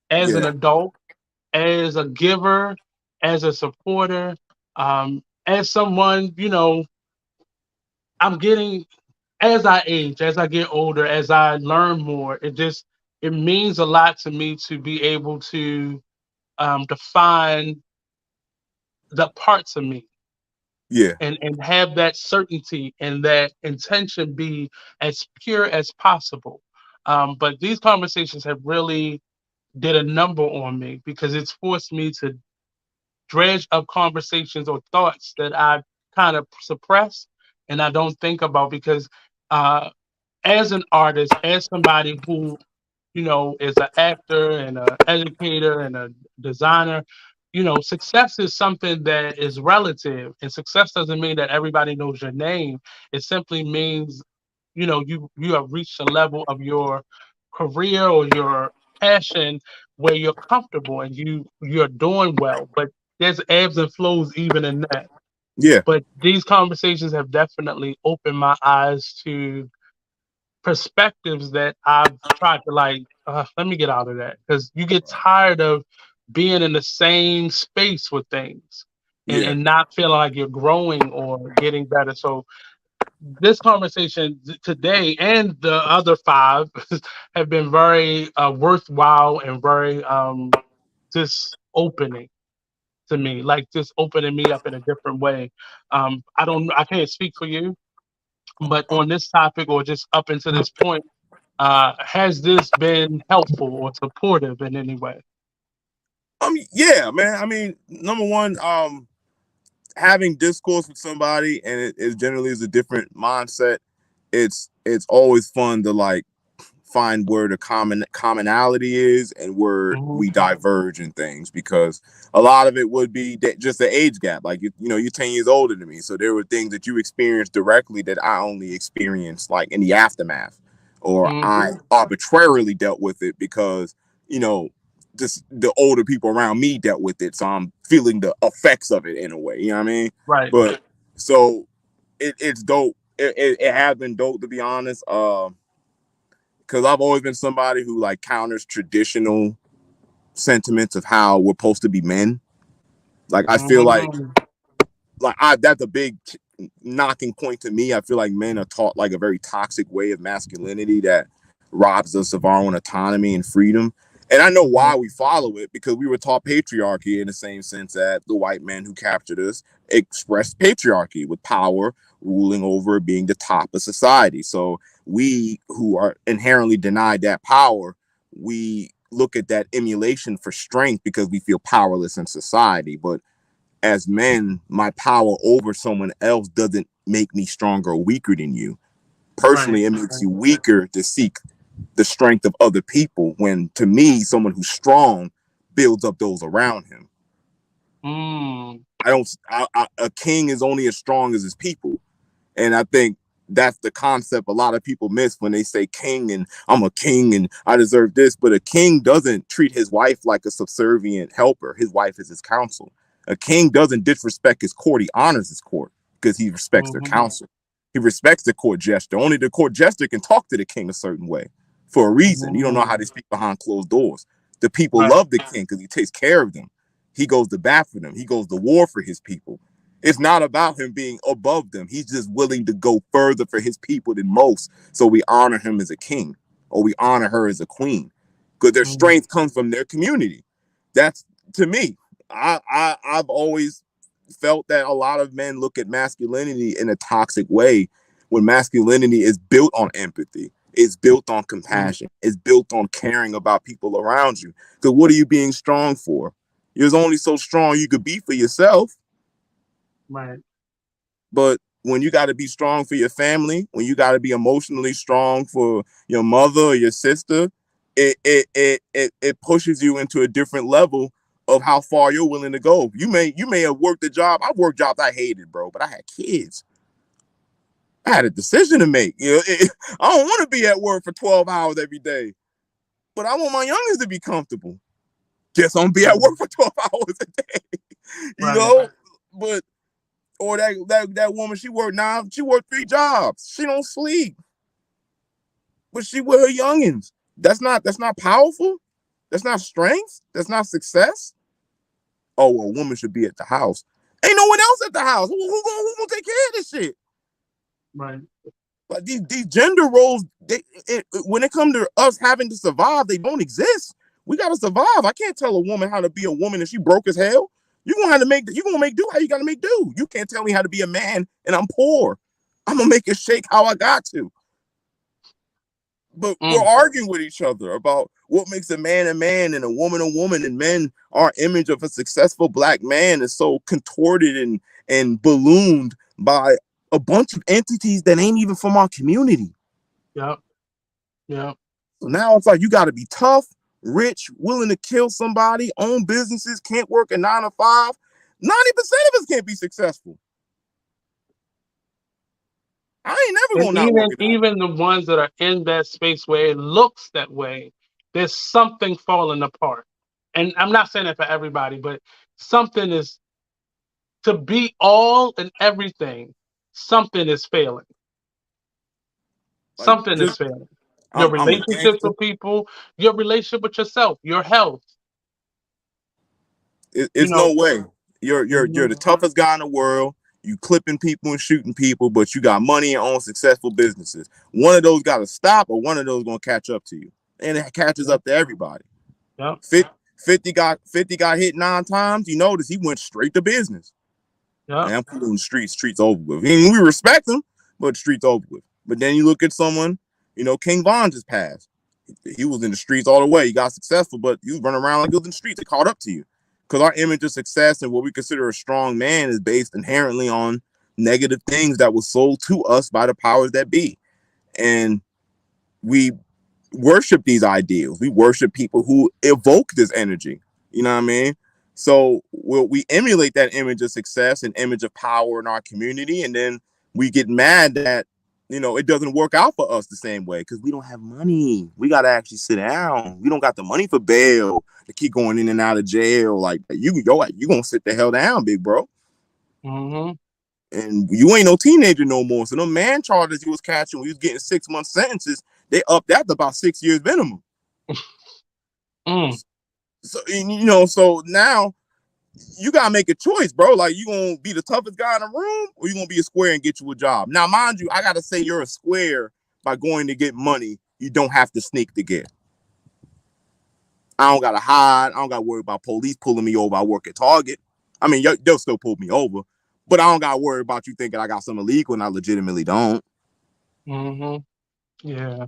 as an adult, as a giver, as a supporter, as someone, I'm getting, as I age, as I get older, as I learn more, it means a lot to me to be able to define the parts of me. And have that certainty and that intention be as pure as possible. But these conversations have really did a number on me because it's forced me to dredge up conversations or thoughts that I kind of suppress and I don't think about because as an artist, as somebody who is an actor and an educator and a designer, success is something that is relative. And success doesn't mean that everybody knows your name. It simply means, you have reached a level of your career or your passion where you're comfortable and you're doing well. But there's ebbs and flows even in that. Yeah. But these conversations have definitely opened my eyes to perspectives that I've tried to let me get out of that because you get tired of being in the same space with things and not feeling like you're growing or getting better. So this conversation today and the other 5 have been very worthwhile and very just opening to me, like just opening me up in a different way. I can't speak for you, but on this topic or just up until this point, has this been helpful or supportive in any way? Yeah, man. I mean, number one, having discourse with somebody and it generally is a different mindset. It's always fun to like find where the commonality is and where we diverge in things, because a lot of it would be just the age gap. Like you're 10 years older than me, so there were things that you experienced directly that I only experienced like in the aftermath, or I arbitrarily dealt with it because just the older people around me dealt with it, so I'm feeling the effects of it in a way. You know what I mean? Right. But So it's dope. It has been dope, to be honest. Because I've always been somebody who like counters traditional sentiments of how we're supposed to be men. Like I feel Mm-hmm. like I that's a big knocking point to me. I feel like men are taught like a very toxic way of masculinity that robs us of our own autonomy and freedom. And I know why we follow it, because we were taught patriarchy in the same sense that the white men who captured us expressed patriarchy, with power ruling over being the top of society. So we who are inherently denied that power, we look at that emulation for strength because we feel powerless in society. But as men, my power over someone else doesn't make me stronger or weaker than you. Right. Personally, it makes you weaker to seek the strength of other people, when to me, someone who's strong builds up those around him. Mm. A king is only as strong as his people. And I think that's the concept a lot of people miss when they say king and I'm a king and I deserve this. But a king doesn't treat his wife like a subservient helper. His wife is his counsel. A king doesn't disrespect his court. He honors his court because he respects their Mm-hmm. counsel. He respects the court jester. Only the court jester can talk to the king a certain way for a reason. You don't know how they speak behind closed doors. The people Right. love the king because he takes care of them. He goes to bat for them. He goes to war for his people. It's not about him being above them. He's just willing to go further for his people than most. So we honor him as a king, or we honor her as a queen, because their Mm-hmm. strength comes from their community. That's, to me, I've always felt that a lot of men look at masculinity in a toxic way, when masculinity is built on empathy. It's built on compassion. It's built on caring about people around you. Because what are you being strong for? You're only so strong you could be for yourself. Right. But when you got to be strong for your family, when you got to be emotionally strong for your mother or your sister, it pushes you into a different level of how far you're willing to go. You may have worked a job. I worked jobs I hated, bro, but I had kids. I had a decision to make. I don't want to be at work for 12 hours every day, but I want my youngest to be comfortable. Guess I'm gonna be at work for 12 hours a day. Right. But or that woman, she worked 3 jobs. She don't sleep, but she with her youngins. That's not powerful. That's not strength. That's not success. Oh, well, a woman should be at the house. Ain't no one else at the house. Who gonna take care of this shit? Right. Like these gender roles, when it comes to us having to survive, they don't exist. We gotta survive. I can't tell a woman how to be a woman and she broke as hell. You're gonna make do how you gotta make do. You can't tell me how to be a man and I'm poor. I'm gonna make it shake how I got to. But we're arguing with each other about what makes a man and a woman, and men, our image of a successful black man is so contorted and ballooned by a bunch of entities that ain't even from our community. Yep. So now it's like you got to be tough, rich, willing to kill somebody, own businesses, can't work a 9 to 5. 90% of us can't be successful. I ain't never And gonna not work it out. even the ones that are in that space where it looks that way, there's something falling apart. And I'm not saying that for everybody, but something is, to be all and everything, something is failing. Like Something is just failing. Your I'm a relationships gangster. with people, your relationship with yourself, your health. You It's know. no way. You're the toughest guy in the world. You clipping people and shooting people, but you got money and own successful businesses. One of those got to stop, or one of those gonna catch up to you, and it catches up to everybody. Yep. 50 got hit 9 times. You notice he went straight to business. Yep. And I'm putting the streets over with. We respect him, but the streets over with. But then you look at someone, King Von just passed. He was in the streets all the way. He got successful, but you run around like he was in the streets. It caught up to you. Because our image of success and what we consider a strong man is based inherently on negative things that were sold to us by the powers that be. And we worship these ideals. We worship people who evoke this energy. You know what I mean? So we emulate that image of success and image of power in our community. And then we get mad that, it doesn't work out for us the same way because we don't have money. We got to actually sit down. We don't got the money for bail to keep going in and out of jail. Like you going to sit the hell down, big bro. Mm-hmm. And you ain't no teenager no more. So the man charges you was catching when you was getting 6-month sentences, they upped that to about 6 years minimum. So so now you gotta make a choice, bro. Like, you gonna be the toughest guy in the room, or you gonna be a square and get you a job? Now, mind you, I gotta say you're a square by going to get money. You don't have to sneak to get. I don't gotta hide. I don't gotta worry about police pulling me over. I work at Target. I mean, they'll still pull me over, but I don't gotta worry about you thinking I got something illegal and I legitimately don't. Yeah.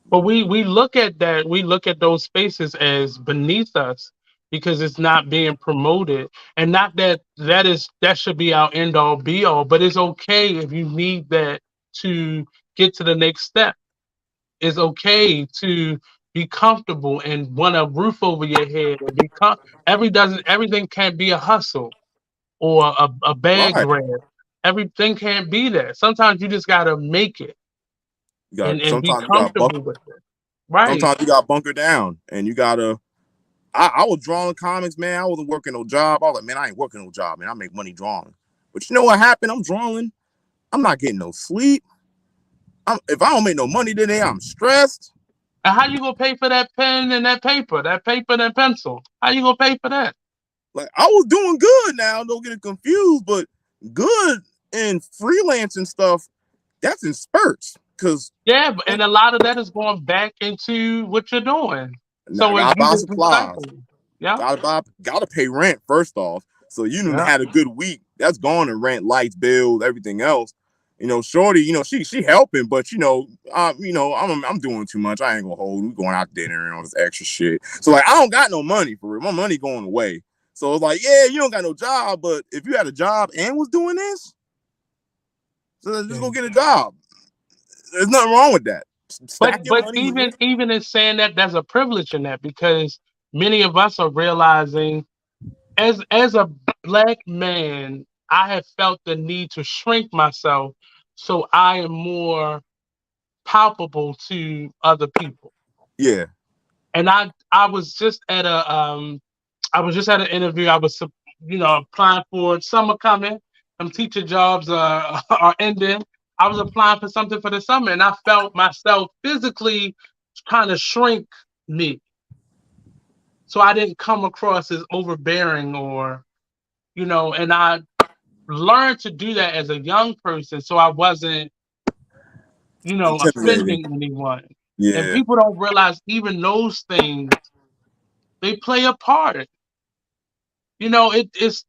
But we look at that, we look at those spaces as beneath us because it's not being promoted. And not that that should be our end all be all, but it's okay if you need that to get to the next step. It's okay to be comfortable and want a roof over your head and everything can't be a hustle or a bag Right. grab. Everything can't be that. Sometimes you just gotta make it and be Sometimes you gotta comfortable with it. Right. sometimes you gotta bunker down, and you gotta. I was drawing comics, man. I wasn't working no job. I was like, man, I ain't working no job, man. I make money drawing. But you know what happened? I'm drawing. I'm not getting no sleep. If I don't make no money today, I'm stressed. And how you gonna pay for that pen and that paper and that pencil? How you gonna pay for that? Like, I was doing good now, don't get it confused, but good in freelancing stuff, that's in spurts. Cause Yeah, and a lot of that is going back into what you're doing. I So gotta you buy just supplies. recycle. Yeah. Gotta pay rent first off. So you done Yeah. had a good week. That's gone in rent, lights, bills, everything else. Shorty, she helping, but I'm doing too much. I ain't gonna hold. We going out to dinner and all this extra shit. So like, I don't got no money for it. My money going away. So it's like, yeah, you don't got no job, but if you had a job and was doing this, so let's just go get a job. There's nothing wrong with that. Stack your But money. even in saying that, there's a privilege in that because many of us are realizing as a black man, I have felt the need to shrink myself so I am more palpable to other people. Yeah. And I was just at an interview. I was applying for summer coming. Some teacher jobs are ending. I was applying for something for the summer, and I felt myself physically kind of shrink me, so I didn't come across as overbearing and I learned to do that as a young person, so I wasn't Intimidating. offending anyone. And Yeah. people don't realize even those things, they play a part. It's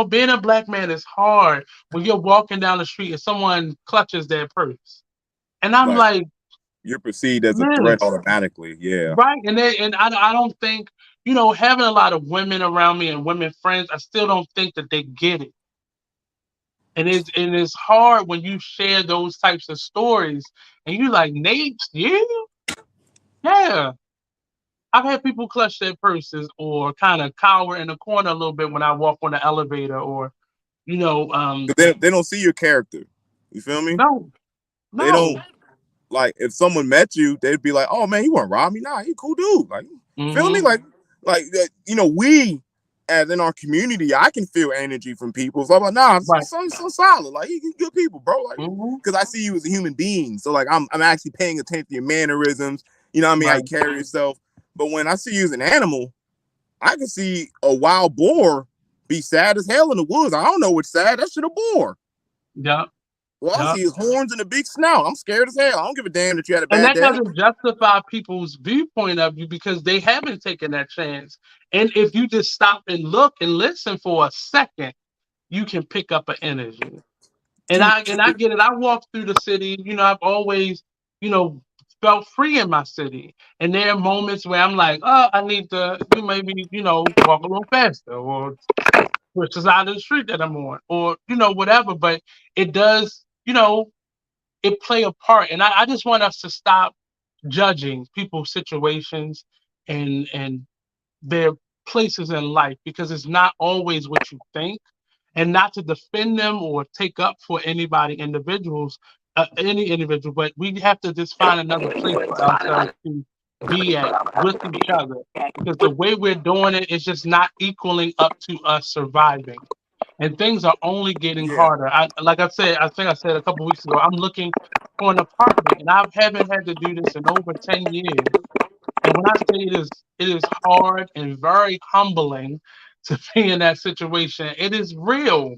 being a black man is hard when you're walking down the street and someone clutches their purse. And I'm Like, like, you're perceived as a threat miss, automatically. Yeah. right? And I don't think, having a lot of women around me and women friends, I still don't think that they get it. And it's hard when you share those types of stories and you like, Nate, you? Yeah. I've had people clutch their purses or kind of cower in the corner a little bit when I walk on the elevator or They don't see your character. You feel me? no, They don't. no. Like, if someone met you, they'd be like, "Oh man, he wouldn't rob me. Nah, he a cool dude." Like, feel me? Hmm. Like that. We, as in our community, I can feel energy from people. So I'm like, nah, Right. so solid. Like, he's good people, bro. Like, Hmm. because I see you as a human being. So like, I'm actually paying attention to your mannerisms. You know what I mean? How you Right. carry yourself. But when I see you as an animal, I can see a wild boar be sad as hell in the woods. I don't know what's sad. That shit a boar. Yeah. Well, I Yeah. see his horns and a big snout. I'm scared as hell. I don't give a damn that you had a And bad that day. doesn't justify people's viewpoint of you because they haven't taken that chance. And if you just stop and look and listen for a second, you can pick up an energy. And Dude, I get it. I walk through the city, I've always, felt free in my city. And there are moments where I'm like, oh, I need to maybe, walk a little faster or switch the side of the street that I'm on or, whatever. But it does, it play a part. And I just want us to stop judging people's situations and their places in life because it's not always what you think, and not to defend them or take up for any individual, but we have to just find another place for ourselves to be at with each other because the way we're doing it is just not equaling up to us surviving. and things are only getting Yeah. harder. Like I said, I think I said a couple weeks ago, I'm looking for an apartment, and I haven't had to do this in over 10 years. And when I say it is hard and very humbling to be in that situation. It is real.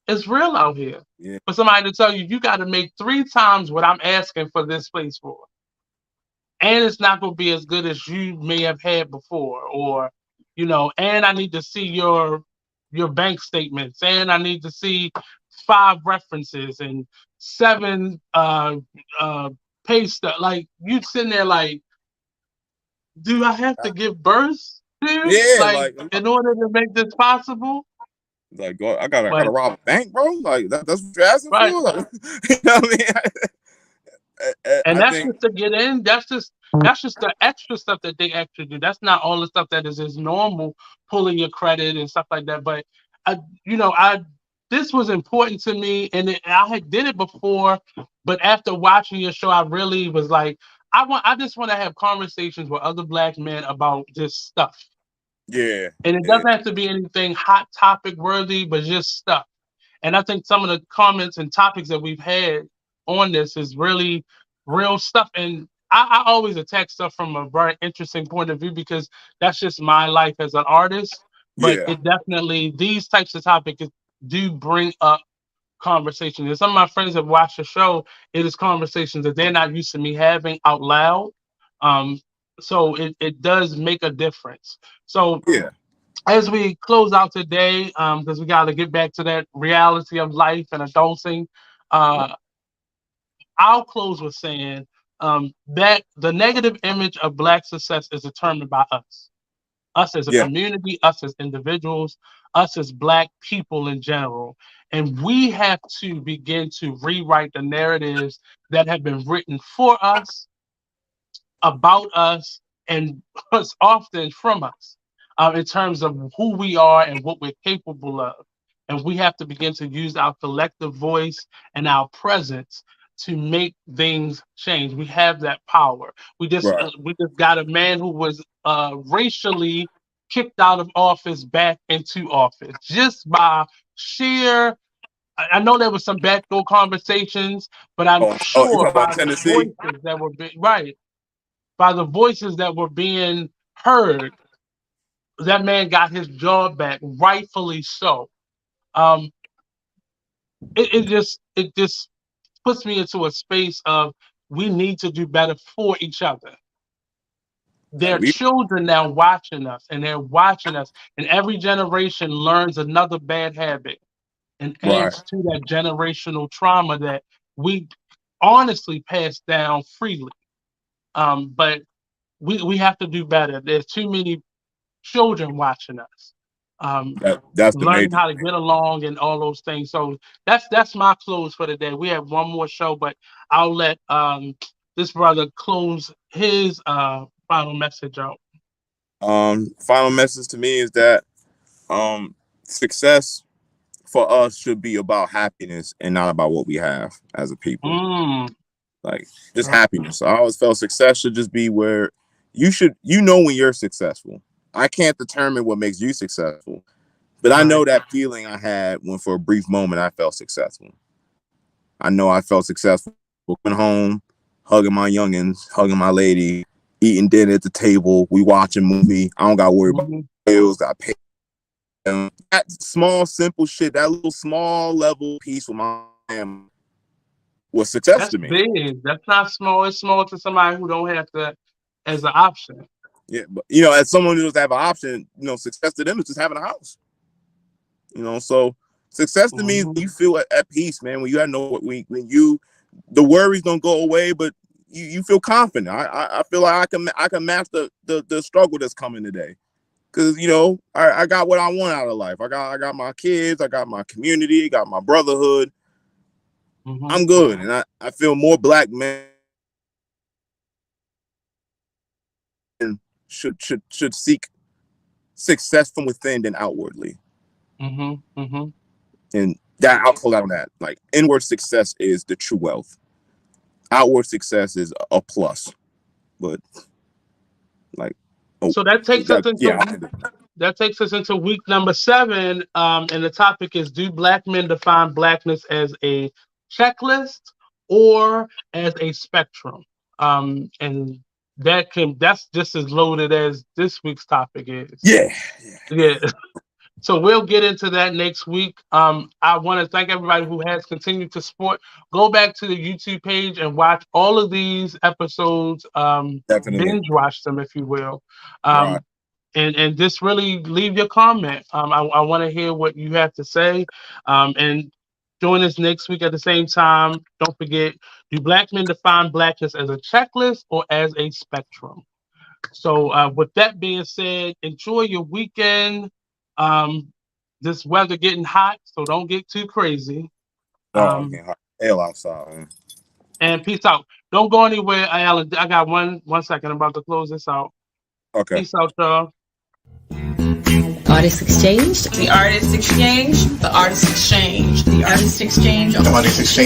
It's real out here. Yeah. For somebody to tell you, you got to make 3 times what I'm asking for this place for, and it's not going to be as good as you may have had before, or and I need to see your bank statements, and I need to see 5 references and 7 pay stuff. Like you sitting there like, do I have to give birth to, Yeah, like, like in order to make this possible? I gotta But rob a bank, bro. Like that's what you're asking right. for. Like, you know what I mean? And I that's think just to get in. That's just the extra stuff that they actually do. That's not all the stuff that is just normal, pulling your credit and stuff like that. But I, I this was important to me, and I had did it before, but after watching your show, I really was like, I just want to have conversations with other Black men about this stuff, yeah, and it yeah, doesn't have to be anything hot topic worthy, but just stuff. And I think some of the comments and topics that we've had on this is really real stuff. And I always attack stuff from a very interesting point of view because that's just my life as an artist. But yeah, it definitely, these types of topics do bring up conversations. And some of my friends have watched the show, it is conversations that they're not used to me having out loud. Um, so it does make a difference. So yeah, as we close out today, because we got to get back to that reality of life and adulting, uh, I'll close with saying that the negative image of Black success is determined by us as a yeah. community, us as individuals, us as Black people in general. And we have to begin to rewrite the narratives that have been written for us, about us, and what's often from us, in terms of who we are and what we're capable of. And we have to begin to use our collective voice and our presence to make things change. We have that power. Right. We just got a man who was racially kicked out of office back into office just by sheer. I know there was some backdoor conversations, but I'm Oh, you sure talking about by the Tennessee? voices that were right, by the voices that were being heard, that man got his job back, rightfully so. Um, it just puts me into a space of we need to do better for each other. There Like are we children now watching us, and they're watching us, and every generation learns another bad habit and right. adds to that generational trauma that we honestly pass down freely. But we have to do better. There's too many children watching us, um, That's the learning major how to thing. get along and all those things. So that's my close for the day. We have one more show, but I'll let this brother close his final message out. Final message to me is that success for us should be about happiness and not about what we have as a people. Mm, Like just happiness. I always felt success should just be where you know when you're successful. I can't determine what makes you successful, but I know right. that feeling I had when for a brief moment I felt successful. I know I felt successful going home, hugging my youngins, hugging my lady, eating dinner at the table, we watching a movie. I don't got to worry about Mm-hmm. bills, got paid. That small, simple shit, that little small level piece with my family was success That's to me. big. That's not small. It's small to somebody who don't have that as an option. Yeah, but as someone who doesn't have an option, success to them is just having a house. So success to me is Mm-hmm. when you feel at peace, man. When you have when you the worries don't go away, but you feel confident. I feel like I can match the struggle that's coming today. Cause I got what I want out of life. I got my kids, I got my community, got my brotherhood. Mm-hmm. I'm good. And I feel more Black men should seek success from within than outwardly. Mm-hmm. Mm-hmm. And that I'll close out on that. Like inward success is the true wealth. Outward success is a plus. But like So that takes us into yeah. that takes us into week number 7. And the topic is, do black men define blackness as a checklist or as a spectrum? And that's just as loaded as this week's topic is. Yeah. Yeah. So we'll get into that next week. I want to thank everybody who has continued to support. Go back to the YouTube page and watch all of these episodes. Definitely. Binge watch them, if you will. Right. And just really leave your comment. I want to hear what you have to say. And join us next week at the same time. Don't forget, do black men define blackness as a checklist or as a spectrum? So with that being said, enjoy your weekend. This weather getting hot, so don't get too crazy. Hell outside, man. And peace out. Don't go anywhere, Alan. I got one second. I'm about to close this out. Okay. Peace out, y'all. Artist Exchange. The Artist Exchange. The Artist Exchange. The Artist Exchange. The Artist Exchange.